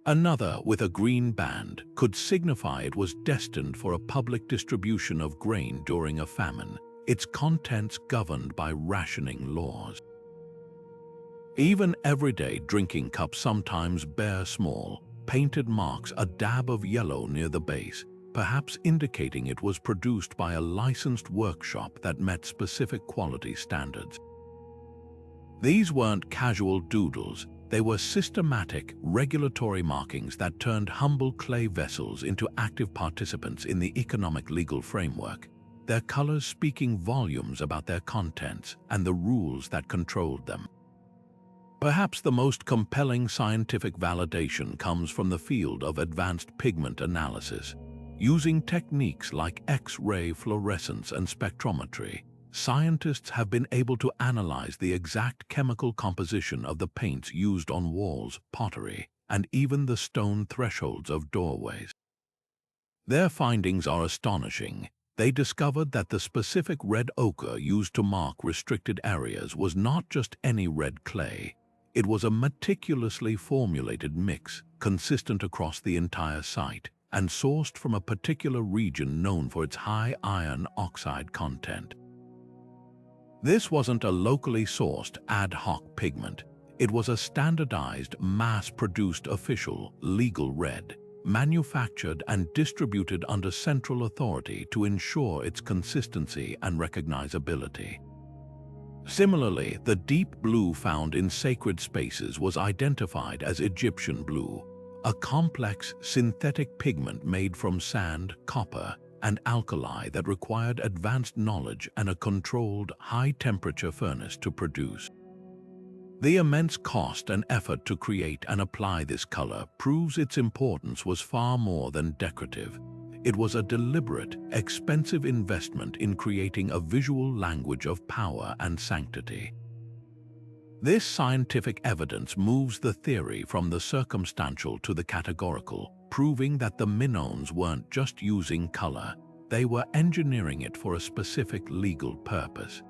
Another, with a green band, could signify it was destined for a public distribution of grain during a famine, its contents governed by rationing laws. Even everyday drinking cups sometimes bear small, painted marks, a dab of yellow near the base, perhaps indicating it was produced by a licensed workshop that met specific quality standards. These weren't casual doodles, they were systematic, regulatory markings that turned humble clay vessels into active participants in the economic legal framework, their colors speaking volumes about their contents and the rules that controlled them. Perhaps the most compelling scientific validation comes from the field of advanced pigment analysis. Using techniques like X-ray fluorescence and spectrometry, scientists have been able to analyze the exact chemical composition of the paints used on walls, pottery, and even the stone thresholds of doorways. Their findings are astonishing. They discovered that the specific red ochre used to mark restricted areas was not just any red clay. It was a meticulously formulated mix, consistent across the entire site, and sourced from a particular region known for its high iron oxide content. This wasn't a locally sourced ad hoc pigment. It was a standardized, mass-produced official, legal red, manufactured and distributed under central authority to ensure its consistency and recognizability. Similarly, the deep blue found in sacred spaces was identified as Egyptian blue, a complex synthetic pigment made from sand, copper, and alkali that required advanced knowledge and a controlled, high-temperature furnace to produce. The immense cost and effort to create and apply this color proves its importance was far more than decorative. It was a deliberate, expensive investment in creating a visual language of power and sanctity. This scientific evidence moves the theory from the circumstantial to the categorical, proving that the Minones weren't just using color, they were engineering it for a specific legal purpose.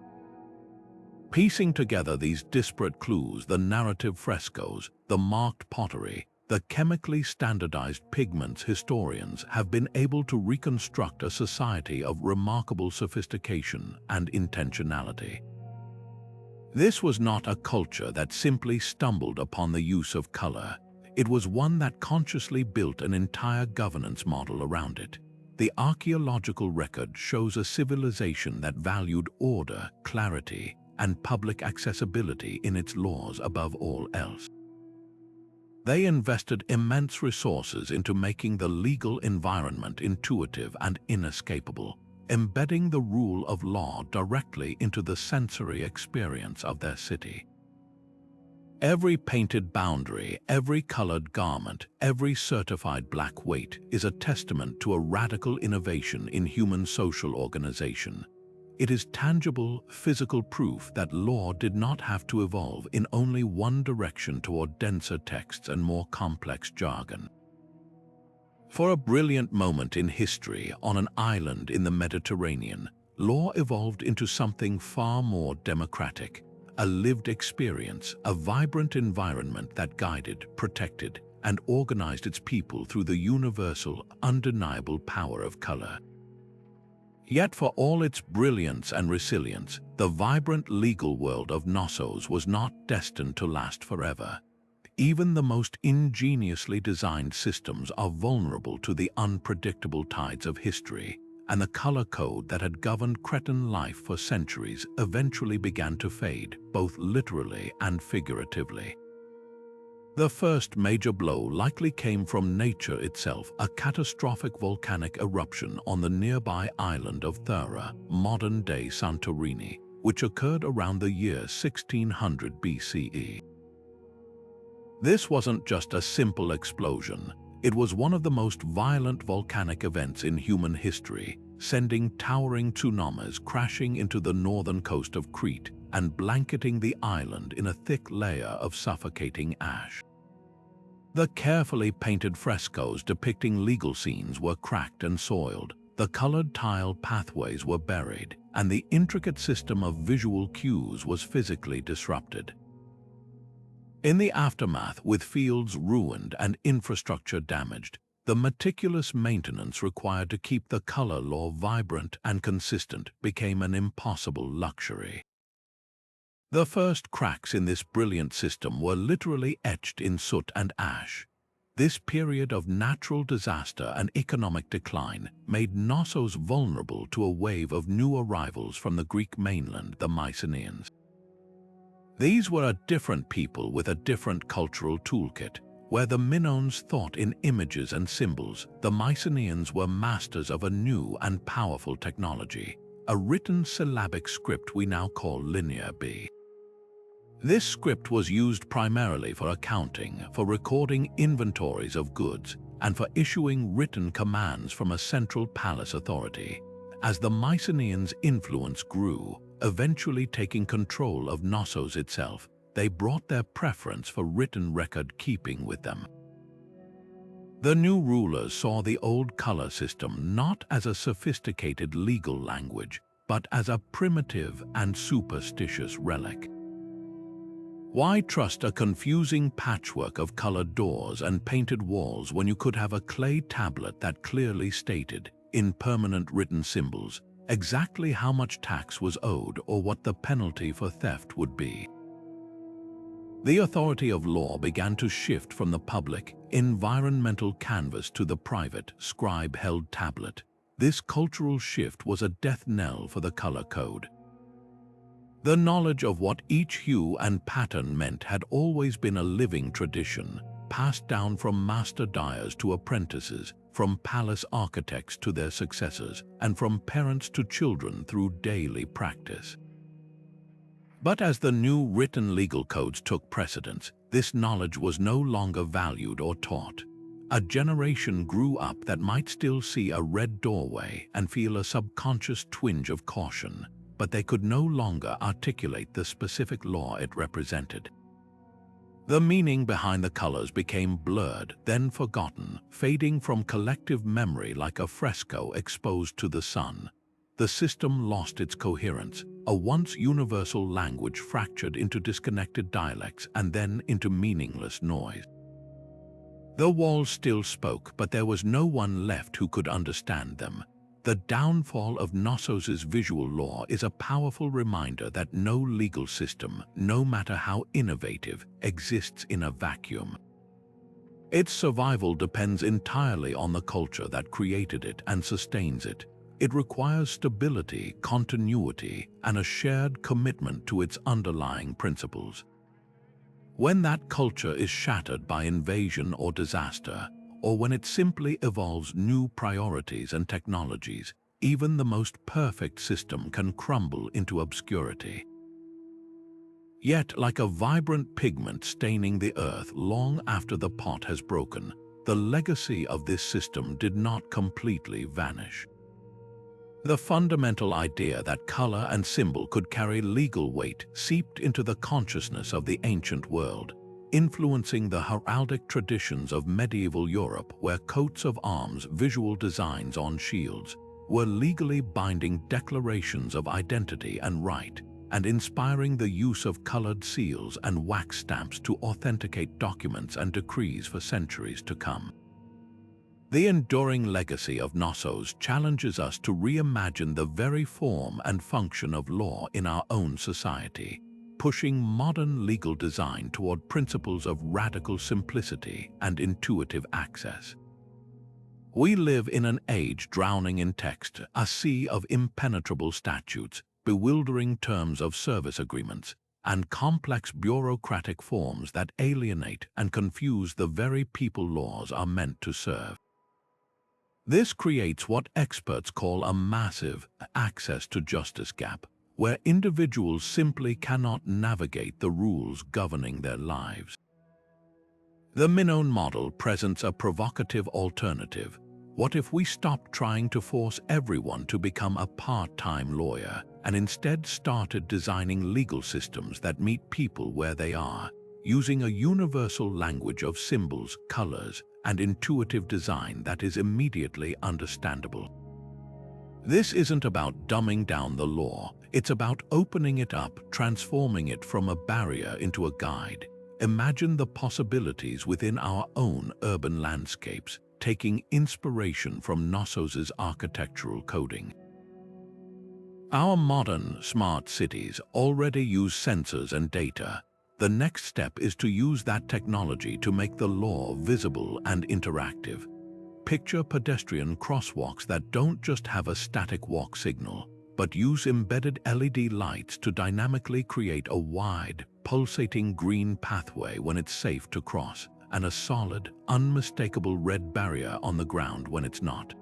Piecing together these disparate clues, the narrative frescoes, the marked pottery, the chemically standardized pigments, historians have been able to reconstruct a society of remarkable sophistication and intentionality. This was not a culture that simply stumbled upon the use of color. It was one that consciously built an entire governance model around it. The archaeological record shows a civilization that valued order, clarity, and public accessibility in its laws above all else. They invested immense resources into making the legal environment intuitive and inescapable, embedding the rule of law directly into the sensory experience of their city. Every painted boundary, every colored garment, every certified black weight is a testament to a radical innovation in human social organization. It is tangible, physical proof that law did not have to evolve in only one direction toward denser texts and more complex jargon. For a brilliant moment in history on an island in the Mediterranean, law evolved into something far more democratic, a lived experience, a vibrant environment that guided, protected, and organized its people through the universal, undeniable power of color. Yet for all its brilliance and resilience, the vibrant legal world of Knossos was not destined to last forever. Even the most ingeniously designed systems are vulnerable to the unpredictable tides of history, and the color code that had governed Cretan life for centuries eventually began to fade, both literally and figuratively. The first major blow likely came from nature itself, a catastrophic volcanic eruption on the nearby island of Thera, modern-day Santorini, which occurred around the year 1600 BCE. This wasn't just a simple explosion. It was one of the most violent volcanic events in human history, sending towering tsunamis crashing into the northern coast of Crete and blanketing the island in a thick layer of suffocating ash. The carefully painted frescoes depicting legal scenes were cracked and soiled, the colored tile pathways were buried, and the intricate system of visual cues was physically disrupted. In the aftermath, with fields ruined and infrastructure damaged, the meticulous maintenance required to keep the color law vibrant and consistent became an impossible luxury. The first cracks in this brilliant system were literally etched in soot and ash. This period of natural disaster and economic decline made Knossos vulnerable to a wave of new arrivals from the Greek mainland, the Mycenaeans. These were a different people with a different cultural toolkit. Where the Minones thought in images and symbols, the Mycenaeans were masters of a new and powerful technology, a written syllabic script we now call Linear B. This script was used primarily for accounting, for recording inventories of goods, and for issuing written commands from a central palace authority. As the Mycenaeans' influence grew, eventually taking control of Knossos itself, they brought their preference for written record-keeping with them. The new rulers saw the old color system not as a sophisticated legal language, but as a primitive and superstitious relic. Why trust a confusing patchwork of colored doors and painted walls when you could have a clay tablet that clearly stated, in permanent written symbols, exactly how much tax was owed or what the penalty for theft would be? The authority of law began to shift from the public, environmental canvas to the private, scribe-held tablet. This cultural shift was a death knell for the color code. The knowledge of what each hue and pattern meant had always been a living tradition, passed down from master dyers to apprentices, from palace architects to their successors, and from parents to children through daily practice. But as the new written legal codes took precedence, this knowledge was no longer valued or taught. A generation grew up that might still see a red doorway and feel a subconscious twinge of caution, but they could no longer articulate the specific law it represented. The meaning behind the colors became blurred, then forgotten, fading from collective memory like a fresco exposed to the sun. The system lost its coherence, a once universal language fractured into disconnected dialects and then into meaningless noise. The walls still spoke, but there was no one left who could understand them. The downfall of Knossos' visual law is a powerful reminder that no legal system, no matter how innovative, exists in a vacuum. Its survival depends entirely on the culture that created it and sustains it. It requires stability, continuity, and a shared commitment to its underlying principles. When that culture is shattered by invasion or disaster, or when it simply evolves new priorities and technologies, even the most perfect system can crumble into obscurity. Yet, like a vibrant pigment staining the earth long after the pot has broken, the legacy of this system did not completely vanish. The fundamental idea that color and symbol could carry legal weight seeped into the consciousness of the ancient world, influencing the heraldic traditions of medieval Europe, where coats of arms, visual designs on shields, were legally binding declarations of identity and right, and inspiring the use of colored seals and wax stamps to authenticate documents and decrees for centuries to come. The enduring legacy of Knossos challenges us to reimagine the very form and function of law in our own society, pushing modern legal design toward principles of radical simplicity and intuitive access. We live in an age drowning in text, a sea of impenetrable statutes, bewildering terms of service agreements, and complex bureaucratic forms that alienate and confuse the very people laws are meant to serve. This creates what experts call a massive access to justice gap, where individuals simply cannot navigate the rules governing their lives. The Minone model presents a provocative alternative. What if we stopped trying to force everyone to become a part-time lawyer and instead started designing legal systems that meet people where they are, using a universal language of symbols, colors, and intuitive design that is immediately understandable? This isn't about dumbing down the law, it's about opening it up, transforming it from a barrier into a guide. Imagine the possibilities within our own urban landscapes, taking inspiration from Knossos' architectural coding. Our modern smart cities already use sensors and data. The next step is to use that technology to make the law visible and interactive. Picture pedestrian crosswalks that don't just have a static walk signal, but use embedded LED lights to dynamically create a wide, pulsating green pathway when it's safe to cross, and a solid, unmistakable red barrier on the ground when it's not.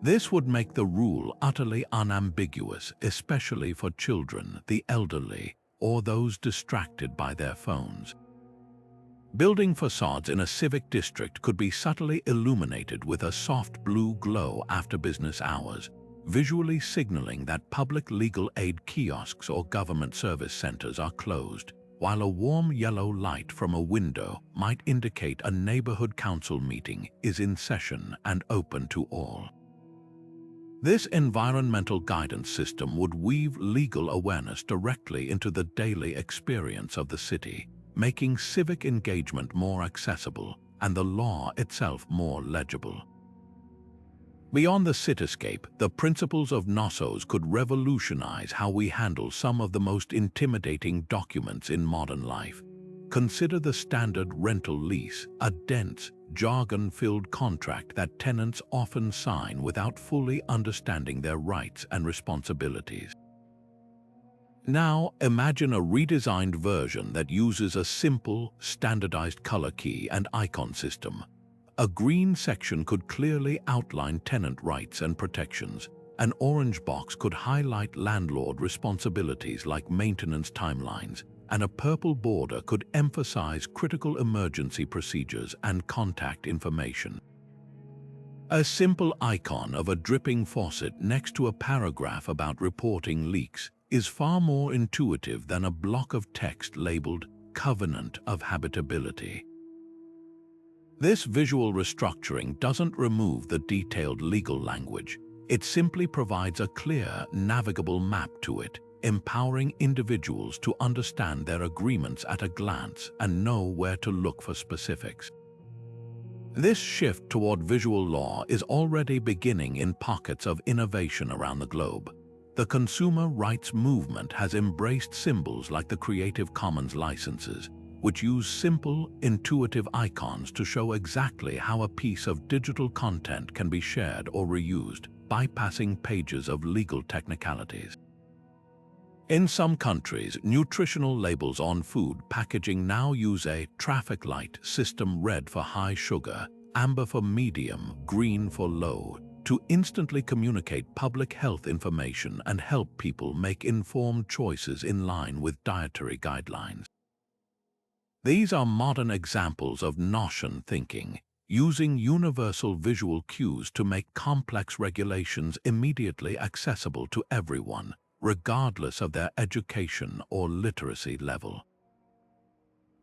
This would make the rule utterly unambiguous, especially for children, the elderly, or those distracted by their phones. Building facades in a civic district could be subtly illuminated with a soft blue glow after business hours, visually signaling that public legal aid kiosks or government service centers are closed, while a warm yellow light from a window might indicate a neighborhood council meeting is in session and open to all. This environmental guidance system would weave legal awareness directly into the daily experience of the city, making civic engagement more accessible and the law itself more legible. Beyond the cityscape, the principles of Knossos could revolutionize how we handle some of the most intimidating documents in modern life. Consider the standard rental lease, a dense, jargon-filled contract that tenants often sign without fully understanding their rights and responsibilities. Now, imagine a redesigned version that uses a simple, standardized color key and icon system. A green section could clearly outline tenant rights and protections. An orange box could highlight landlord responsibilities like maintenance timelines, and a purple border could emphasize critical emergency procedures and contact information. A simple icon of a dripping faucet next to a paragraph about reporting leaks is far more intuitive than a block of text labeled Covenant of Habitability. This visual restructuring doesn't remove the detailed legal language. It simply provides a clear, navigable map to it, empowering individuals to understand their agreements at a glance and know where to look for specifics. This shift toward visual law is already beginning in pockets of innovation around the globe. The consumer rights movement has embraced symbols like the Creative Commons licenses, which use simple, intuitive icons to show exactly how a piece of digital content can be shared or reused, bypassing pages of legal technicalities. In some countries, nutritional labels on food packaging now use a traffic light system: red for high sugar, amber for medium, green for low, to instantly communicate public health information and help people make informed choices in line with dietary guidelines. These are modern examples of Gnossian thinking, using universal visual cues to make complex regulations immediately accessible to everyone, regardless of their education or literacy level.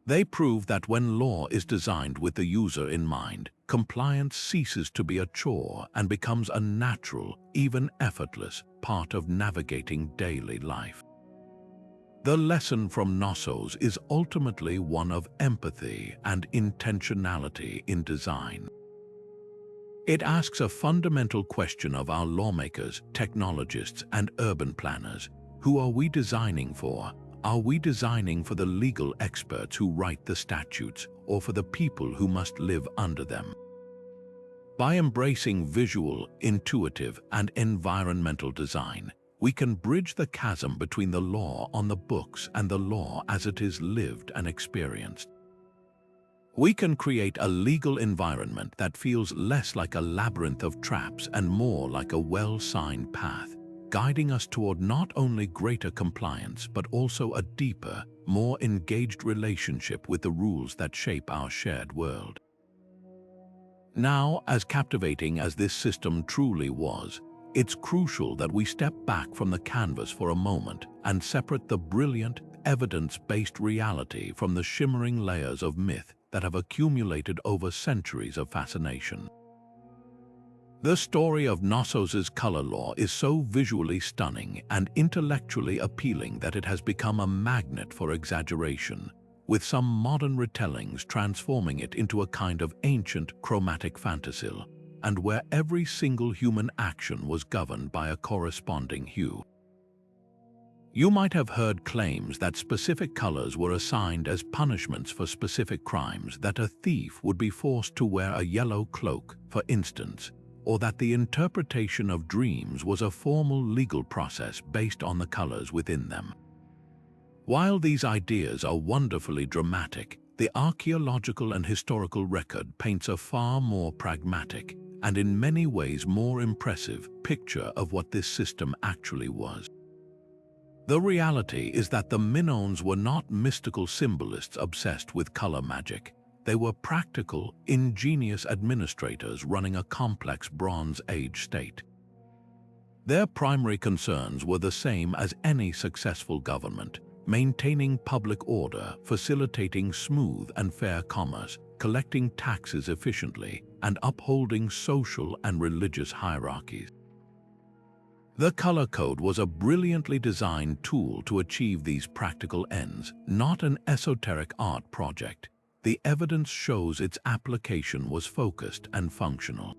They prove that when law is designed with the user in mind, compliance ceases to be a chore and becomes a natural, even effortless, part of navigating daily life. The lesson from Knossos is ultimately one of empathy and intentionality in design. It asks a fundamental question of our lawmakers, technologists, and urban planners. Who are we designing for? Are we designing for the legal experts who write the statutes, or for the people who must live under them? By embracing visual, intuitive, and environmental design, we can bridge the chasm between the law on the books and the law as it is lived and experienced. We can create a legal environment that feels less like a labyrinth of traps and more like a well-signed path, guiding us toward not only greater compliance but also a deeper, more engaged relationship with the rules that shape our shared world. Now, as captivating as this system truly was, it's crucial that we step back from the canvas for a moment and separate the brilliant, evidence-based reality from the shimmering layers of myth that have accumulated over centuries of fascination. The story of Knossos' color law is so visually stunning and intellectually appealing that it has become a magnet for exaggeration, with some modern retellings transforming it into a kind of ancient chromatic fantasy, and where every single human action was governed by a corresponding hue. You might have heard claims that specific colors were assigned as punishments for specific crimes, that a thief would be forced to wear a yellow cloak, for instance, or that the interpretation of dreams was a formal legal process based on the colors within them. While these ideas are wonderfully dramatic, the archaeological and historical record paints a far more pragmatic and in many ways more impressive picture of what this system actually was. The reality is that the Minones were not mystical symbolists obsessed with color magic. They were practical, ingenious administrators running a complex Bronze Age state. Their primary concerns were the same as any successful government: maintaining public order, facilitating smooth and fair commerce, collecting taxes efficiently, and upholding social and religious hierarchies. The color code was a brilliantly designed tool to achieve these practical ends, not an esoteric art project. The evidence shows its application was focused and functional.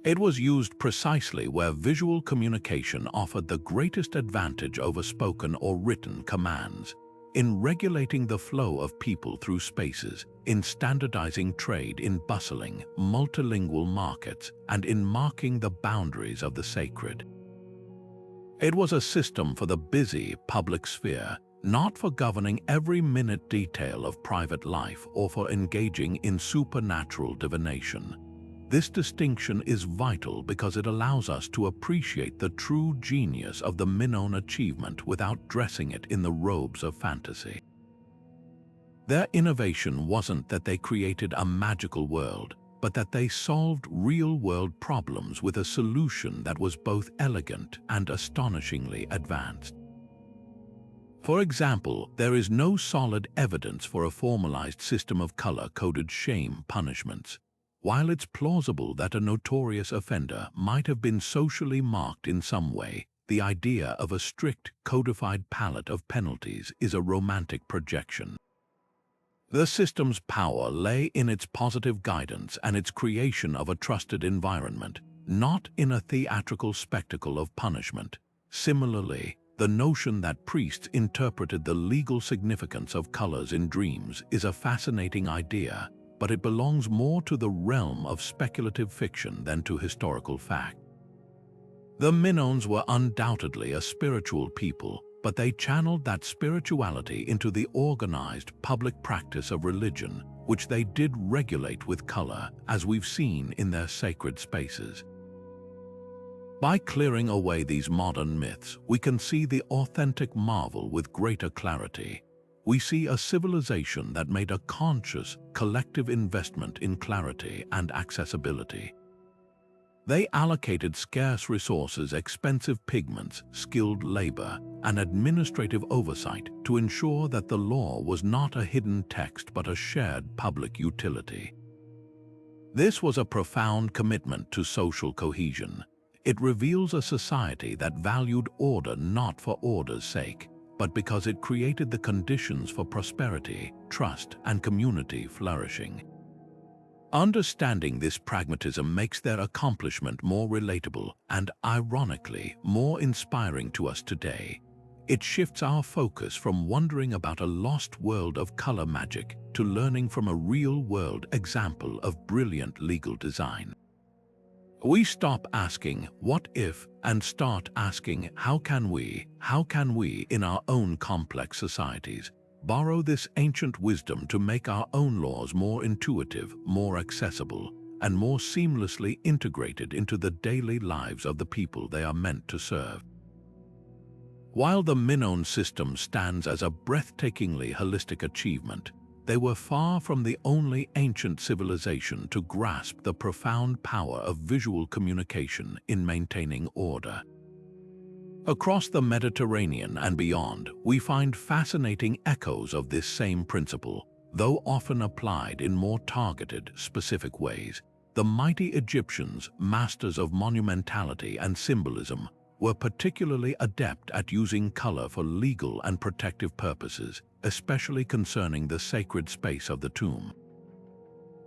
It was used precisely where visual communication offered the greatest advantage over spoken or written commands: in regulating the flow of people through spaces, in standardizing trade in bustling, multilingual markets, and in marking the boundaries of the sacred. It was a system for the busy public sphere, not for governing every minute detail of private life or for engaging in supernatural divination. This distinction is vital because it allows us to appreciate the true genius of the Minone achievement without dressing it in the robes of fantasy. Their innovation wasn't that they created a magical world, but that they solved real-world problems with a solution that was both elegant and astonishingly advanced. For example, there is no solid evidence for a formalized system of color-coded shame punishments. While it's plausible that a notorious offender might have been socially marked in some way, the idea of a strict, codified palette of penalties is a romantic projection. The system's power lay in its positive guidance and its creation of a trusted environment, not in a theatrical spectacle of punishment. Similarly, the notion that priests interpreted the legal significance of colors in dreams is a fascinating idea, but it belongs more to the realm of speculative fiction than to historical fact. The Minones were undoubtedly a spiritual people, but they channeled that spirituality into the organized public practice of religion, which they did regulate with color, as we've seen in their sacred spaces. By clearing away these modern myths, we can see the authentic marvel with greater clarity. We see a civilization that made a conscious, collective investment in clarity and accessibility. They allocated scarce resources, expensive pigments, skilled labor, and administrative oversight to ensure that the law was not a hidden text but a shared public utility. This was a profound commitment to social cohesion. It reveals a society that valued order not for order's sake, but because it created the conditions for prosperity, trust, and community flourishing. Understanding this pragmatism makes their accomplishment more relatable and, ironically, more inspiring to us today. It shifts our focus from wondering about a lost world of color magic to learning from a real-world example of brilliant legal design. We stop asking, what if, and start asking, how can we, in our own complex societies, borrow this ancient wisdom to make our own laws more intuitive, more accessible, and more seamlessly integrated into the daily lives of the people they are meant to serve. While the Minone system stands as a breathtakingly holistic achievement, they were far from the only ancient civilization to grasp the profound power of visual communication in maintaining order. Across the Mediterranean and beyond, we find fascinating echoes of this same principle, though often applied in more targeted, specific ways. The mighty Egyptians, masters of monumentality and symbolism, were particularly adept at using color for legal and protective purposes, especially concerning the sacred space of the tomb.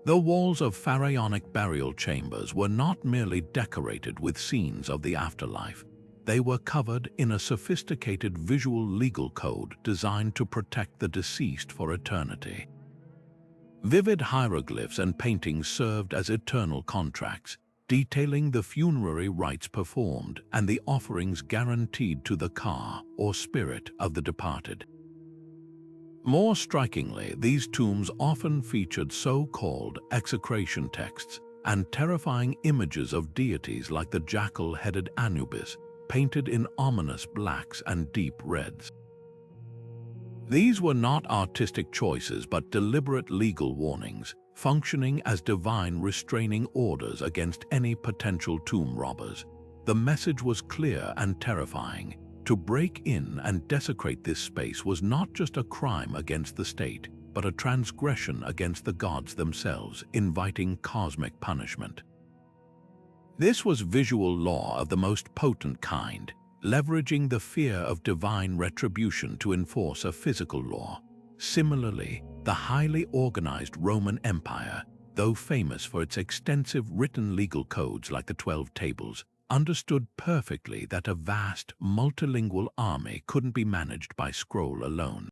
The walls of pharaonic burial chambers were not merely decorated with scenes of the afterlife. They were covered in a sophisticated visual legal code designed to protect the deceased for eternity. Vivid hieroglyphs and paintings served as eternal contracts, detailing the funerary rites performed and the offerings guaranteed to the ka, or spirit, of the departed. More strikingly, these tombs often featured so-called execration texts and terrifying images of deities like the jackal-headed Anubis, painted in ominous blacks and deep reds. These were not artistic choices but deliberate legal warnings, functioning as divine restraining orders against any potential tomb robbers. The message was clear and terrifying. To break in and desecrate this space was not just a crime against the state, but a transgression against the gods themselves, inviting cosmic punishment. This was visual law of the most potent kind, leveraging the fear of divine retribution to enforce a physical law. Similarly, the highly organized Roman Empire, though famous for its extensive written legal codes like the 12 Tables, understood perfectly that a vast, multilingual army couldn't be managed by scroll alone.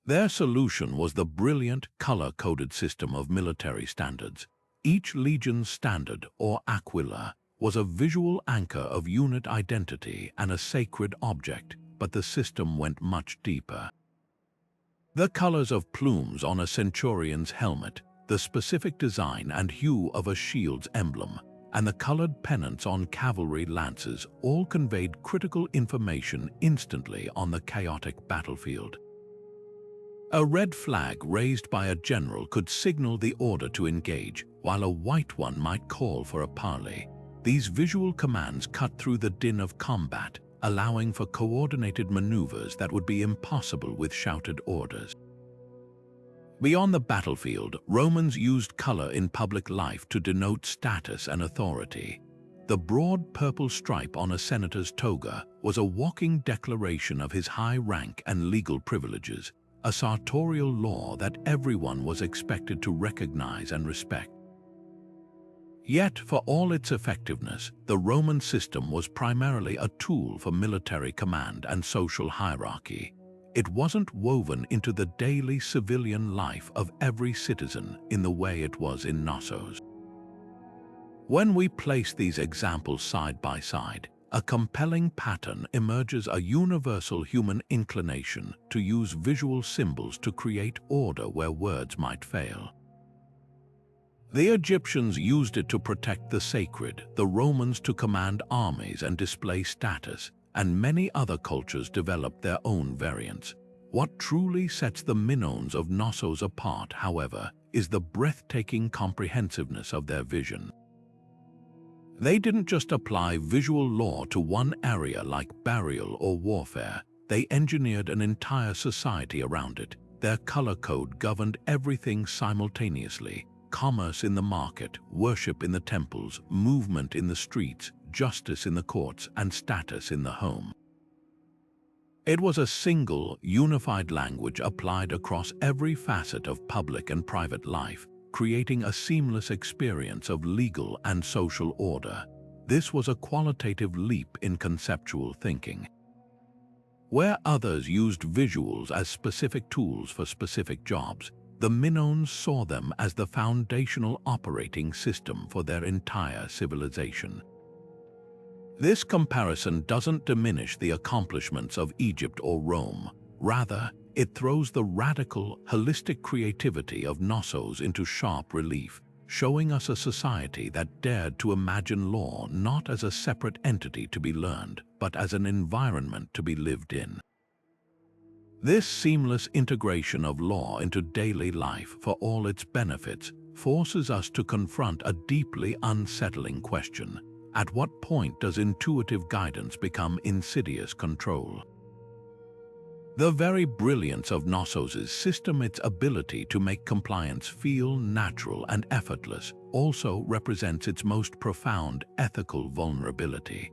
Their solution was the brilliant, color-coded system of military standards. Each legion's standard, or aquila, was a visual anchor of unit identity and a sacred object, but the system went much deeper. The colors of plumes on a centurion's helmet, the specific design and hue of a shield's emblem, and the colored pennants on cavalry lances all conveyed critical information instantly on the chaotic battlefield. A red flag raised by a general could signal the order to engage, while a white one might call for a parley. These visual commands cut through the din of combat, allowing for coordinated maneuvers that would be impossible with shouted orders. Beyond the battlefield, Romans used color in public life to denote status and authority. The broad purple stripe on a senator's toga was a walking declaration of his high rank and legal privileges, a sartorial law that everyone was expected to recognize and respect. Yet, for all its effectiveness, the Roman system was primarily a tool for military command and social hierarchy. It wasn't woven into the daily civilian life of every citizen in the way it was in Knossos. When we place these examples side by side, a compelling pattern emerges: a universal human inclination to use visual symbols to create order where words might fail. The Egyptians used it to protect the sacred, the Romans to command armies and display status, and many other cultures developed their own variants. What truly sets the Minones of Knossos apart, however, is the breathtaking comprehensiveness of their vision. They didn't just apply visual law to one area like burial or warfare, they engineered an entire society around it. Their color code governed everything simultaneously: commerce in the market, worship in the temples, movement in the streets, justice in the courts, and status in the home. It was a single, unified language applied across every facet of public and private life, creating a seamless experience of legal and social order. This was a qualitative leap in conceptual thinking. Where others used visuals as specific tools for specific jobs, the Minones saw them as the foundational operating system for their entire civilization. This comparison doesn't diminish the accomplishments of Egypt or Rome. Rather, it throws the radical, holistic creativity of Knossos into sharp relief, showing us a society that dared to imagine law not as a separate entity to be learned, but as an environment to be lived in. This seamless integration of law into daily life for all its benefits forces us to confront a deeply unsettling question. At what point does intuitive guidance become insidious control? The very brilliance of Knossos' system, its ability to make compliance feel natural and effortless, also represents its most profound ethical vulnerability.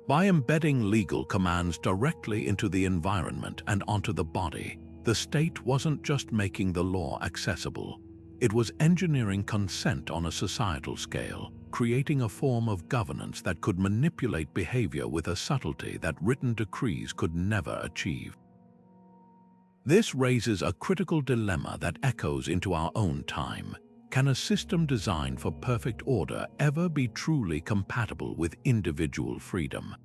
By embedding legal commands directly into the environment and onto the body, the state wasn't just making the law accessible. It was engineering consent on a societal scale, creating a form of governance that could manipulate behavior with a subtlety that written decrees could never achieve. This raises a critical dilemma that echoes into our own time. Can a system designed for perfect order ever be truly compatible with individual freedom?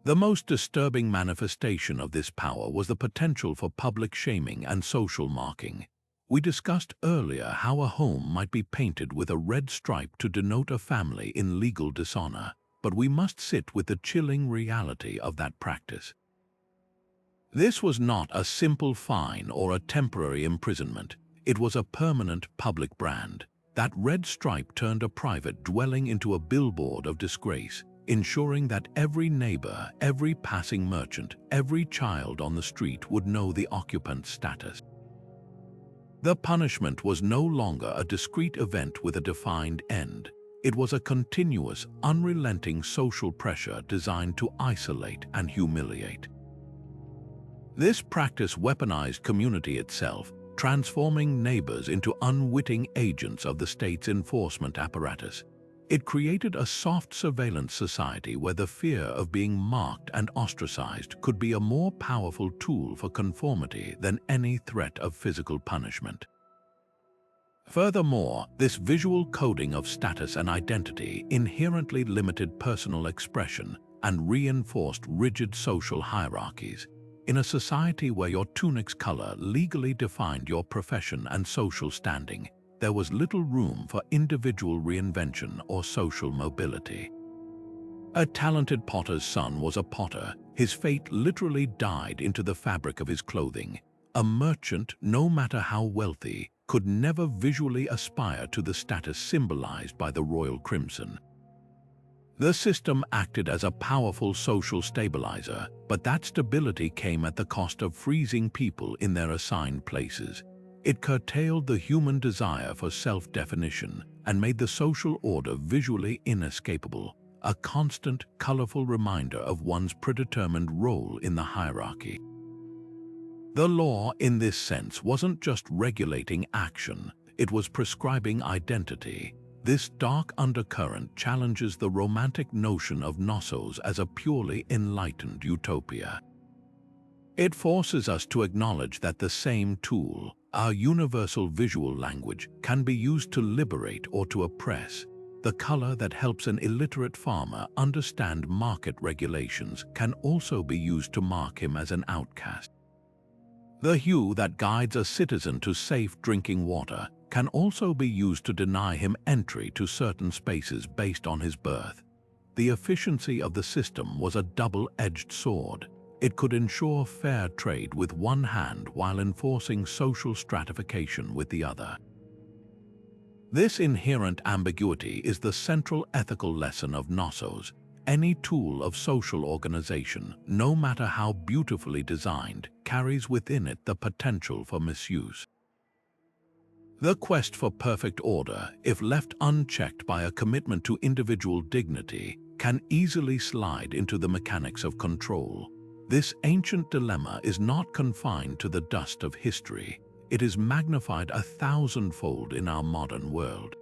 The most disturbing manifestation of this power was the potential for public shaming and social marking. We discussed earlier how a home might be painted with a red stripe to denote a family in legal dishonor, but we must sit with the chilling reality of that practice. This was not a simple fine or a temporary imprisonment. It was a permanent public brand. That red stripe turned a private dwelling into a billboard of disgrace, ensuring that every neighbor, every passing merchant, every child on the street would know the occupant's status. The punishment was no longer a discrete event with a defined end. It was a continuous, unrelenting social pressure designed to isolate and humiliate. This practice weaponized community itself, transforming neighbors into unwitting agents of the state's enforcement apparatus. It created a soft surveillance society where the fear of being marked and ostracized could be a more powerful tool for conformity than any threat of physical punishment. Furthermore, this visual coding of status and identity inherently limited personal expression and reinforced rigid social hierarchies. In a society where your tunic's color legally defined your profession and social standing, there was little room for individual reinvention or social mobility. A talented potter's son was a potter. His fate literally died into the fabric of his clothing. A merchant, no matter how wealthy, could never visually aspire to the status symbolized by the royal crimson. The system acted as a powerful social stabilizer, but that stability came at the cost of freezing people in their assigned places. It curtailed the human desire for self-definition and made the social order visually inescapable, a constant, colorful reminder of one's predetermined role in the hierarchy. The law, in this sense, wasn't just regulating action, it was prescribing identity. This dark undercurrent challenges the romantic notion of Knossos as a purely enlightened utopia. It forces us to acknowledge that the same tool, our universal visual language, can be used to liberate or to oppress. The color that helps an illiterate farmer understand market regulations can also be used to mark him as an outcast. The hue that guides a citizen to safe drinking water can also be used to deny him entry to certain spaces based on his birth. The efficiency of the system was a double-edged sword. It could ensure fair trade with one hand while enforcing social stratification with the other. This inherent ambiguity is the central ethical lesson of Knossos. Any tool of social organization, no matter how beautifully designed, carries within it the potential for misuse. The quest for perfect order, if left unchecked by a commitment to individual dignity, can easily slide into the mechanics of control. This ancient dilemma is not confined to the dust of history. it is magnified 1,000-fold in our modern world.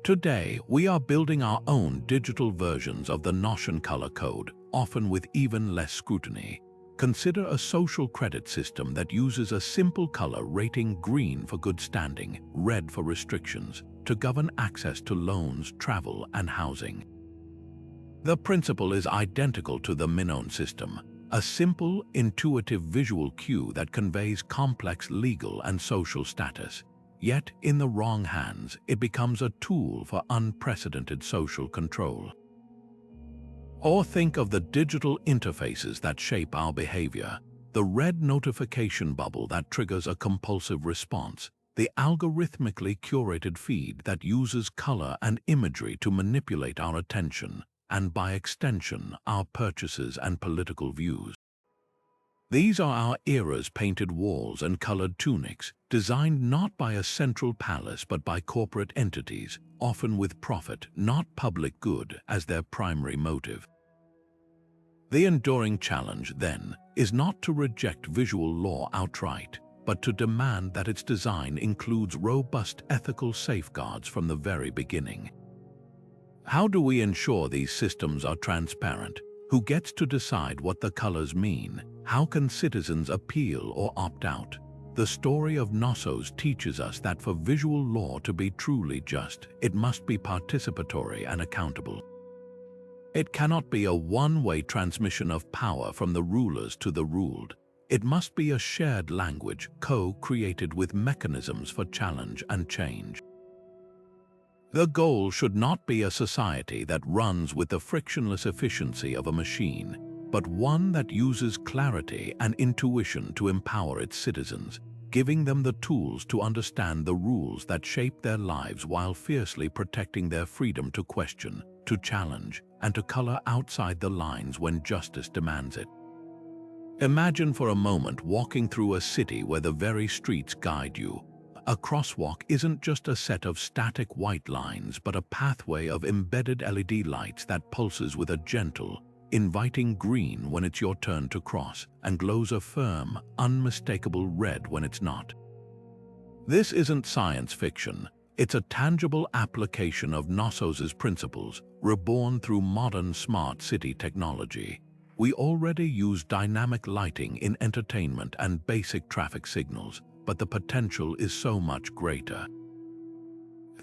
Today, we are building our own digital versions of the Notion color code, often with even less scrutiny. Consider a social credit system that uses a simple color rating green for good standing, red for restrictions, to govern access to loans, travel, and housing. The principle is identical to the Minone system, a simple, intuitive visual cue that conveys complex legal and social status. Yet, in the wrong hands, it becomes a tool for unprecedented social control. Or think of the digital interfaces that shape our behavior, the red notification bubble that triggers a compulsive response, the algorithmically curated feed that uses color and imagery to manipulate our attention, and by extension, our purchases and political views. These are our era's painted walls and colored tunics, designed not by a central palace but by corporate entities, often with profit, not public good, as their primary motive. The enduring challenge, then, is not to reject visual law outright, but to demand that its design includes robust ethical safeguards from the very beginning. How do we ensure these systems are transparent? Who gets to decide what the colors mean? How can citizens appeal or opt out? The story of Knossos teaches us that for visual law to be truly just, it must be participatory and accountable. It cannot be a one-way transmission of power from the rulers to the ruled. It must be a shared language, co-created with mechanisms for challenge and change. The goal should not be a society that runs with the frictionless efficiency of a machine, but one that uses clarity and intuition to empower its citizens, giving them the tools to understand the rules that shape their lives while fiercely protecting their freedom to question, to challenge, and to color outside the lines when justice demands it. Imagine for a moment walking through a city where the very streets guide you. A crosswalk isn't just a set of static white lines, but a pathway of embedded LED lights that pulses with a gentle, inviting green when it's your turn to cross, and glows a firm, unmistakable red when it's not. This isn't science fiction. It's a tangible application of Knossos' principles, reborn through modern smart city technology. We already use dynamic lighting in entertainment and basic traffic signals, but the potential is so much greater.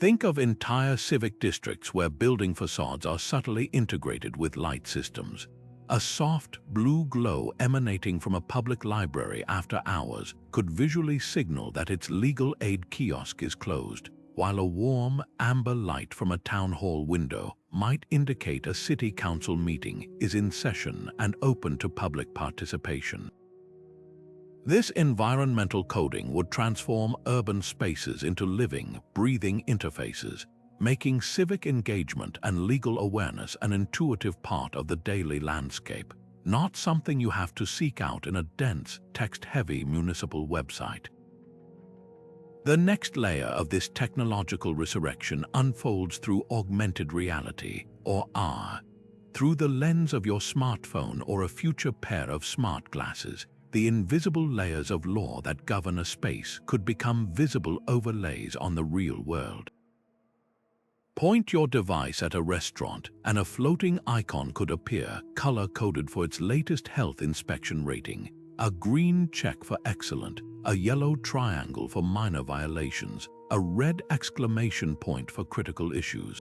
Think of entire civic districts where building facades are subtly integrated with light systems. A soft, blue glow emanating from a public library after hours could visually signal that its legal aid kiosk is closed, while a warm, amber light from a town hall window might indicate a city council meeting is in session and open to public participation. This environmental coding would transform urban spaces into living, breathing interfaces, making civic engagement and legal awareness an intuitive part of the daily landscape, not something you have to seek out in a dense, text-heavy municipal website. The next layer of this technological resurrection unfolds through augmented reality, or AR. Through the lens of your smartphone or a future pair of smart glasses, the invisible layers of law that govern a space could become visible overlays on the real world. Point your device at a restaurant and a floating icon could appear, color-coded for its latest health inspection rating, a green check for excellent, a yellow triangle for minor violations, a red exclamation point for critical issues.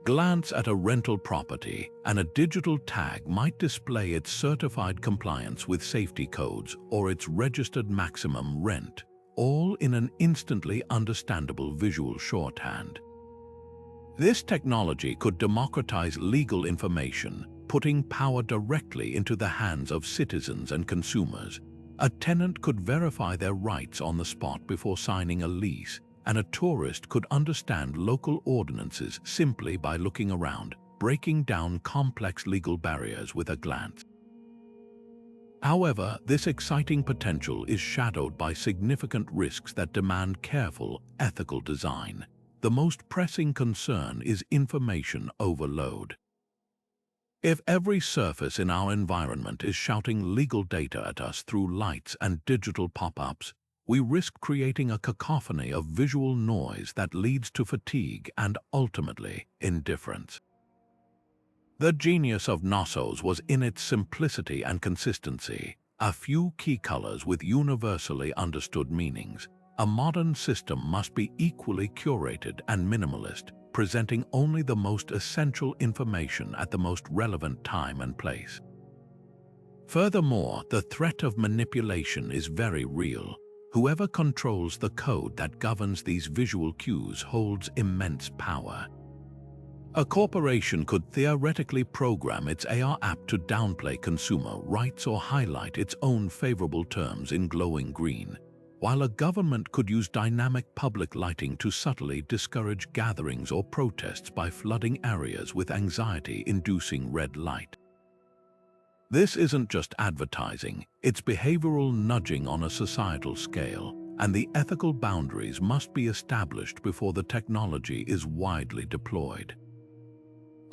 Glance at a rental property, and a digital tag might display its certified compliance with safety codes or its registered maximum rent, all in an instantly understandable visual shorthand. This technology could democratize legal information, putting power directly into the hands of citizens and consumers. A tenant could verify their rights on the spot before signing a lease, and a tourist could understand local ordinances simply by looking around, breaking down complex legal barriers with a glance. However, this exciting potential is shadowed by significant risks that demand careful, ethical design. The most pressing concern is information overload. If every surface in our environment is shouting legal data at us through lights and digital pop-ups, we risk creating a cacophony of visual noise that leads to fatigue and, ultimately, indifference. The genius of Knossos was in its simplicity and consistency, a few key colors with universally understood meanings. A modern system must be equally curated and minimalist, presenting only the most essential information at the most relevant time and place. Furthermore, the threat of manipulation is very real. Whoever controls the code that governs these visual cues holds immense power. A corporation could theoretically program its AR app to downplay consumer rights or highlight its own favorable terms in glowing green, while a government could use dynamic public lighting to subtly discourage gatherings or protests by flooding areas with anxiety-inducing red light. This isn't just advertising, it's behavioral nudging on a societal scale, and the ethical boundaries must be established before the technology is widely deployed.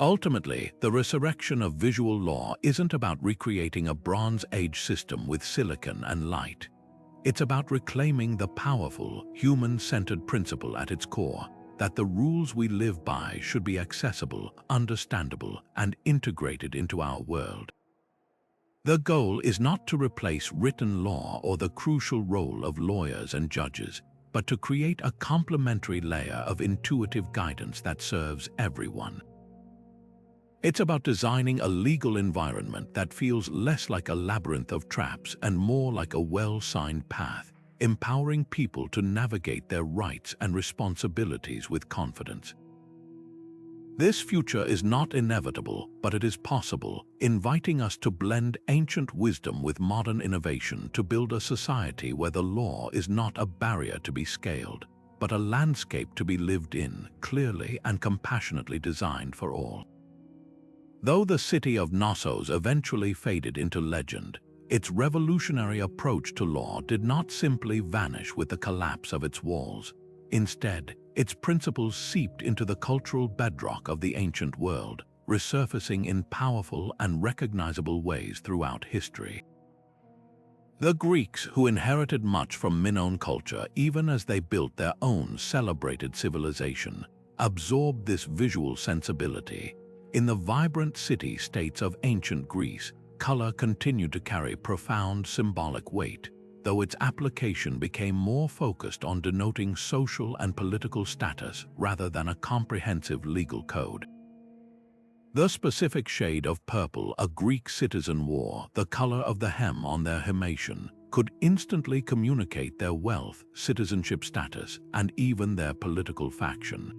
Ultimately, the resurrection of visual law isn't about recreating a Bronze Age system with silicon and light. It's about reclaiming the powerful, human-centered principle at its core, that the rules we live by should be accessible, understandable, and integrated into our world. The goal is not to replace written law or the crucial role of lawyers and judges, but to create a complementary layer of intuitive guidance that serves everyone. It's about designing a legal environment that feels less like a labyrinth of traps and more like a well-signed path, empowering people to navigate their rights and responsibilities with confidence. This future is not inevitable, but it is possible, inviting us to blend ancient wisdom with modern innovation to build a society where the law is not a barrier to be scaled, but a landscape to be lived in, clearly and compassionately designed for all. Though the city of Knossos eventually faded into legend, its revolutionary approach to law did not simply vanish with the collapse of its walls. Instead, its principles seeped into the cultural bedrock of the ancient world, resurfacing in powerful and recognizable ways throughout history. The Greeks, who inherited much from Minone culture even as they built their own celebrated civilization, absorbed this visual sensibility. In the vibrant city-states of ancient Greece, color continued to carry profound symbolic weight, though its application became more focused on denoting social and political status rather than a comprehensive legal code. The specific shade of purple a Greek citizen wore, the color of the hem on their himation, could instantly communicate their wealth, citizenship status, and even their political faction.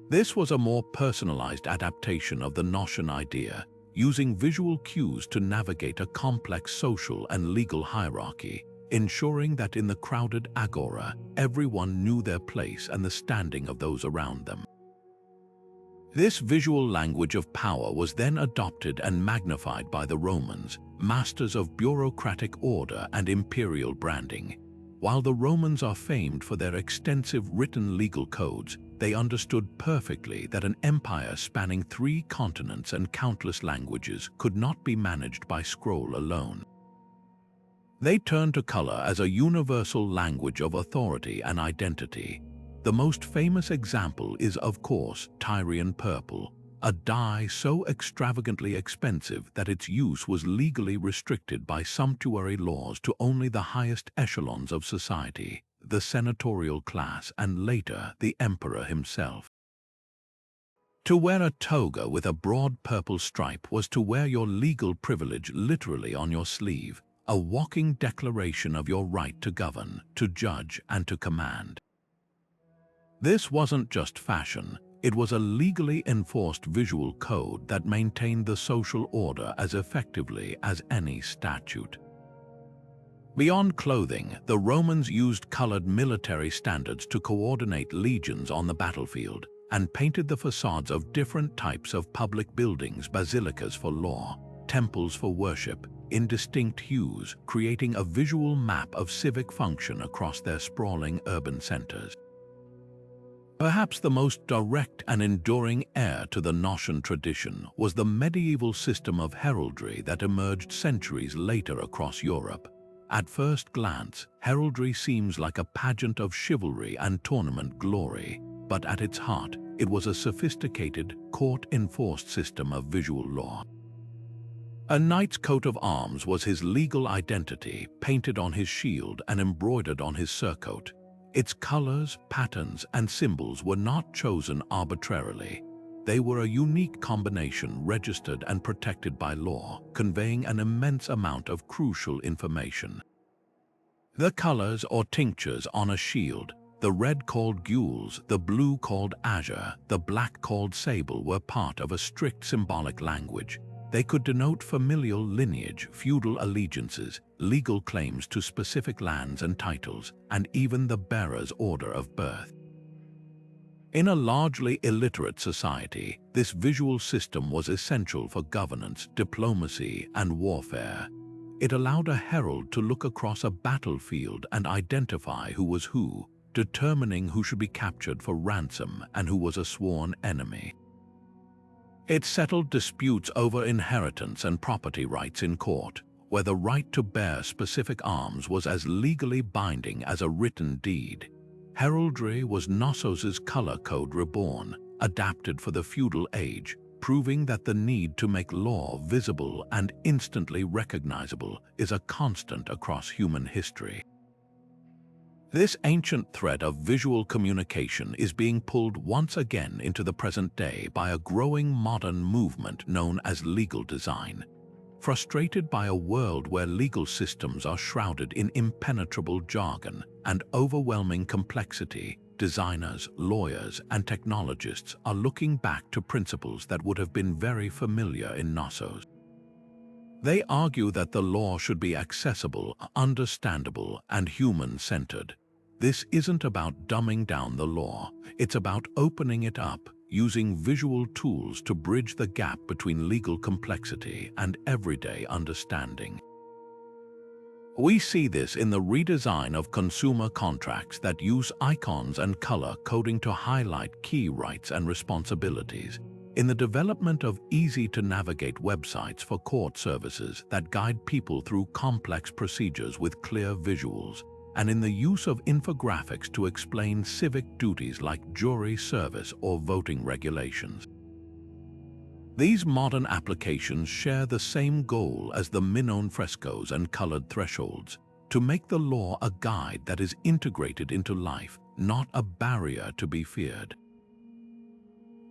This was a more personalized adaptation of the Gnossian idea, using visual cues to navigate a complex social and legal hierarchy, ensuring that in the crowded agora, everyone knew their place and the standing of those around them. This visual language of power was then adopted and magnified by the Romans, masters of bureaucratic order and imperial branding. While the Romans are famed for their extensive written legal codes, they understood perfectly that an empire spanning 3 continents and countless languages could not be managed by scroll alone. They turned to color as a universal language of authority and identity. The most famous example is, of course, Tyrian purple, a dye so extravagantly expensive that its use was legally restricted by sumptuary laws to only the highest echelons of society, the senatorial class, and later the emperor himself. To wear a toga with a broad purple stripe was to wear your legal privilege literally on your sleeve, a walking declaration of your right to govern, to judge, and to command. This wasn't just fashion, it was a legally enforced visual code that maintained the social order as effectively as any statute. Beyond clothing, the Romans used colored military standards to coordinate legions on the battlefield and painted the facades of different types of public buildings, basilicas for law, temples for worship, in distinct hues, creating a visual map of civic function across their sprawling urban centers. Perhaps the most direct and enduring heir to the Gnossian tradition was the medieval system of heraldry that emerged centuries later across Europe. At first glance, heraldry seems like a pageant of chivalry and tournament glory, but at its heart, it was a sophisticated, court-enforced system of visual law. A knight's coat of arms was his legal identity, painted on his shield and embroidered on his surcoat. Its colors, patterns, and symbols were not chosen arbitrarily. They were a unique combination registered and protected by law, conveying an immense amount of crucial information. The colors or tinctures on a shield, the red called gules, the blue called azure, the black called sable, were part of a strict symbolic language. They could denote familial lineage, feudal allegiances, legal claims to specific lands and titles, and even the bearer's order of birth. In a largely illiterate society, this visual system was essential for governance, diplomacy, and warfare. It allowed a herald to look across a battlefield and identify who was who, determining who should be captured for ransom and who was a sworn enemy. It settled disputes over inheritance and property rights in court, where the right to bear specific arms was as legally binding as a written deed. Heraldry was Knossos' color code reborn, adapted for the feudal age, proving that the need to make law visible and instantly recognizable is a constant across human history. This ancient thread of visual communication is being pulled once again into the present day by a growing modern movement known as legal design. Frustrated by a world where legal systems are shrouded in impenetrable jargon and overwhelming complexity, designers, lawyers, and technologists are looking back to principles that would have been very familiar in Knossos. They argue that the law should be accessible, understandable, and human-centered. This isn't about dumbing down the law, it's about opening it up, using visual tools to bridge the gap between legal complexity and everyday understanding. We see this in the redesign of consumer contracts that use icons and color coding to highlight key rights and responsibilities, in the development of easy-to-navigate websites for court services that guide people through complex procedures with clear visuals, and in the use of infographics to explain civic duties like jury service or voting regulations. These modern applications share the same goal as the Minone frescoes and colored thresholds, to make the law a guide that is integrated into life, not a barrier to be feared.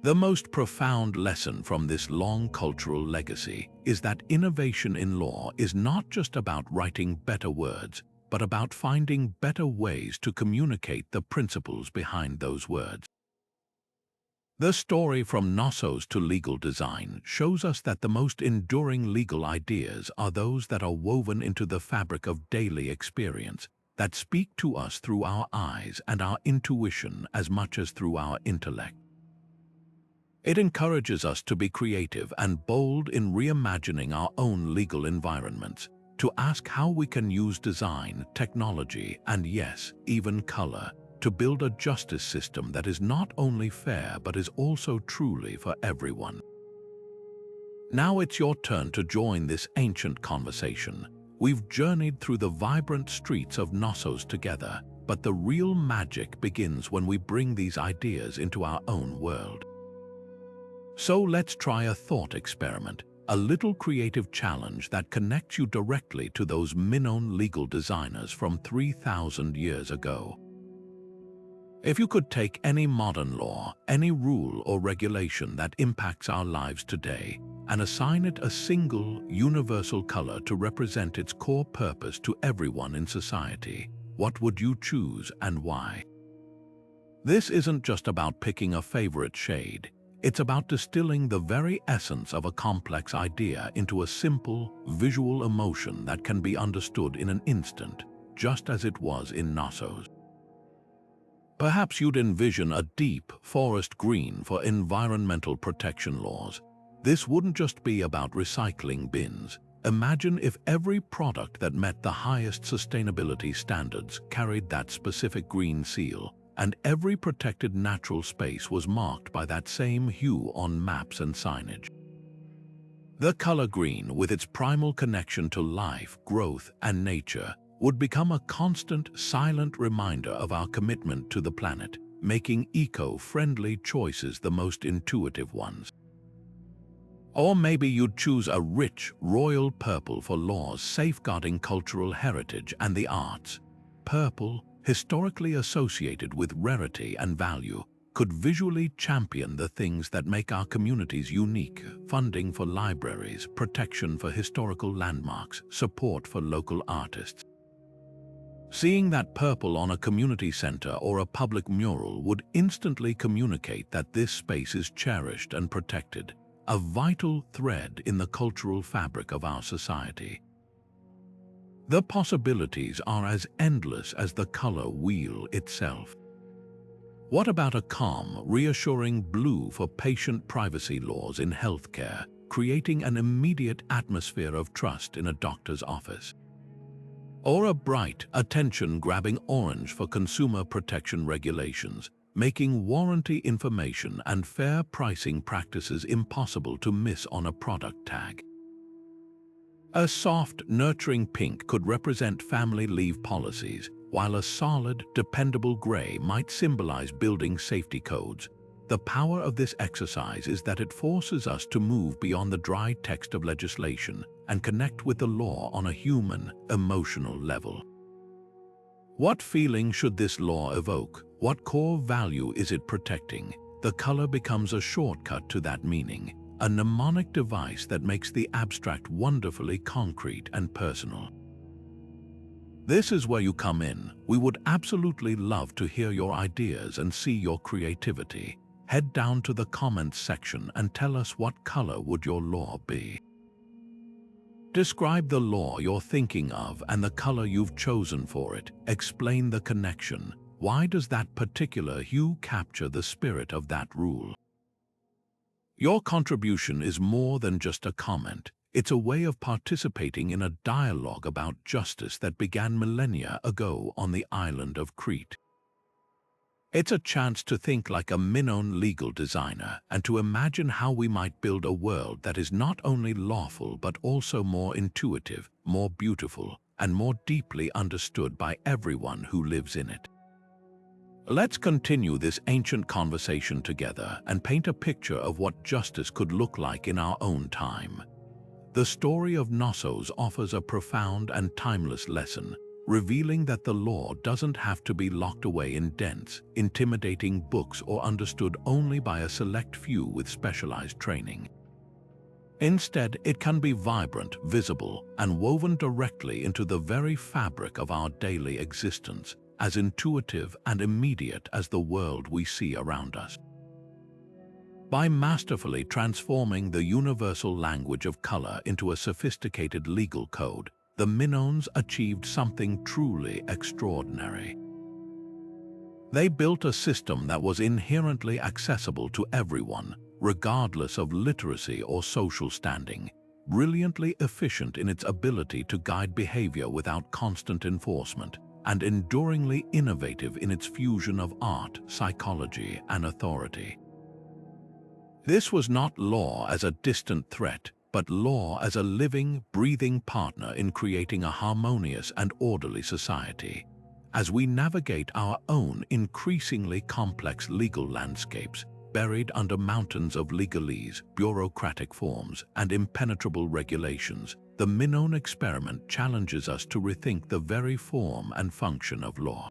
The most profound lesson from this long cultural legacy is that innovation in law is not just about writing better words, but about finding better ways to communicate the principles behind those words. The story from Knossos to legal design shows us that the most enduring legal ideas are those that are woven into the fabric of daily experience, that speak to us through our eyes and our intuition as much as through our intellect. It encourages us to be creative and bold in reimagining our own legal environments, to ask how we can use design, technology, and yes, even color, to build a justice system that is not only fair but is also truly for everyone. Now it's your turn to join this ancient conversation. We've journeyed through the vibrant streets of Knossos together, but the real magic begins when we bring these ideas into our own world. So let's try a thought experiment, a little creative challenge that connects you directly to those Minone legal designers from 3,000 years ago. If you could take any modern law, any rule or regulation that impacts our lives today, and assign it a single, universal color to represent its core purpose to everyone in society, what would you choose and why? This isn't just about picking a favorite shade. It's about distilling the very essence of a complex idea into a simple, visual emotion that can be understood in an instant, just as it was in Knossos. Perhaps you'd envision a deep forest green for environmental protection laws. This wouldn't just be about recycling bins. Imagine if every product that met the highest sustainability standards carried that specific green seal, and every protected natural space was marked by that same hue on maps and signage. The color green, with its primal connection to life, growth, and nature, would become a constant, silent reminder of our commitment to the planet, making eco-friendly choices the most intuitive ones. Or maybe you'd choose a rich, royal purple for laws safeguarding cultural heritage and the arts. Purple, historically associated with rarity and value, could visually champion the things that make our communities unique: funding for libraries, protection for historical landmarks, support for local artists. Seeing that purple on a community center or a public mural would instantly communicate that this space is cherished and protected, a vital thread in the cultural fabric of our society. The possibilities are as endless as the color wheel itself. What about a calm, reassuring blue for patient privacy laws in healthcare, creating an immediate atmosphere of trust in a doctor's office? Or a bright, attention-grabbing orange for consumer protection regulations, making warranty information and fair pricing practices impossible to miss on a product tag? A soft, nurturing pink could represent family leave policies, while a solid, dependable gray might symbolize building safety codes. The power of this exercise is that it forces us to move beyond the dry text of legislation and connect with the law on a human, emotional level. What feeling should this law evoke? What core value is it protecting? The color becomes a shortcut to that meaning, a mnemonic device that makes the abstract wonderfully concrete and personal. This is where you come in. We would absolutely love to hear your ideas and see your creativity. Head down to the comments section and tell us, what color would your law be? Describe the law you're thinking of and the color you've chosen for it. Explain the connection. Why does that particular hue capture the spirit of that rule? Your contribution is more than just a comment. It's a way of participating in a dialogue about justice that began millennia ago on the island of Crete. It's a chance to think like a Minone legal designer and to imagine how we might build a world that is not only lawful but also more intuitive, more beautiful, and more deeply understood by everyone who lives in it. Let's continue this ancient conversation together and paint a picture of what justice could look like in our own time. The story of Knossos offers a profound and timeless lesson, revealing that the law doesn't have to be locked away in dense, intimidating books or understood only by a select few with specialized training. Instead, it can be vibrant, visible, and woven directly into the very fabric of our daily existence, as intuitive and immediate as the world we see around us. By masterfully transforming the universal language of color into a sophisticated legal code, the Minones achieved something truly extraordinary. They built a system that was inherently accessible to everyone, regardless of literacy or social standing, brilliantly efficient in its ability to guide behavior without constant enforcement, and enduringly innovative in its fusion of art, psychology, and authority. This was not law as a distant threat, but law as a living, breathing partner in creating a harmonious and orderly society. As we navigate our own increasingly complex legal landscapes, buried under mountains of legalese, bureaucratic forms, and impenetrable regulations, the Minone experiment challenges us to rethink the very form and function of law.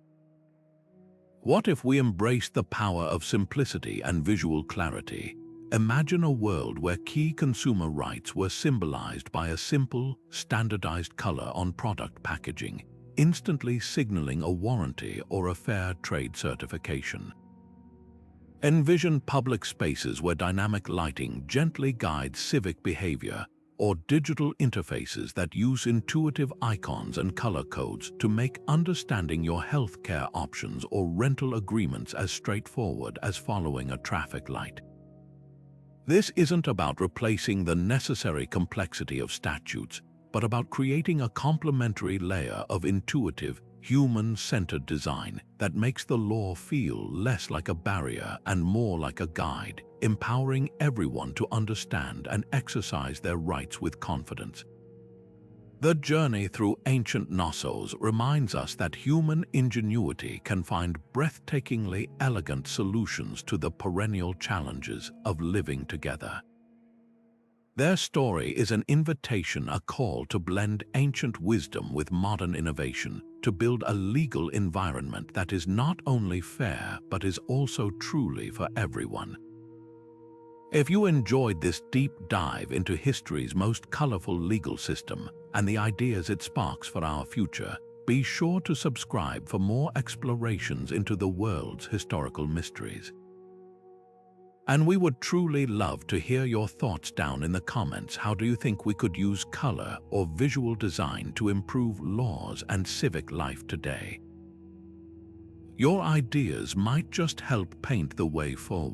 What if we embraced the power of simplicity and visual clarity? Imagine a world where key consumer rights were symbolized by a simple, standardized color on product packaging, instantly signaling a warranty or a fair trade certification. Envision public spaces where dynamic lighting gently guides civic behavior, or digital interfaces that use intuitive icons and color codes to make understanding your healthcare options or rental agreements as straightforward as following a traffic light. This isn't about replacing the necessary complexity of statutes, but about creating a complementary layer of intuitive, human-centered design that makes the law feel less like a barrier and more like a guide, empowering everyone to understand and exercise their rights with confidence. The journey through ancient Knossos reminds us that human ingenuity can find breathtakingly elegant solutions to the perennial challenges of living together. Their story is an invitation, a call to blend ancient wisdom with modern innovation, to build a legal environment that is not only fair but is also truly for everyone. If you enjoyed this deep dive into history's most colorful legal system and the ideas it sparks for our future, be sure to subscribe for more explorations into the world's historical mysteries. And we would truly love to hear your thoughts down in the comments. How do you think we could use color or visual design to improve laws and civic life today? Your ideas might just help paint the way forward.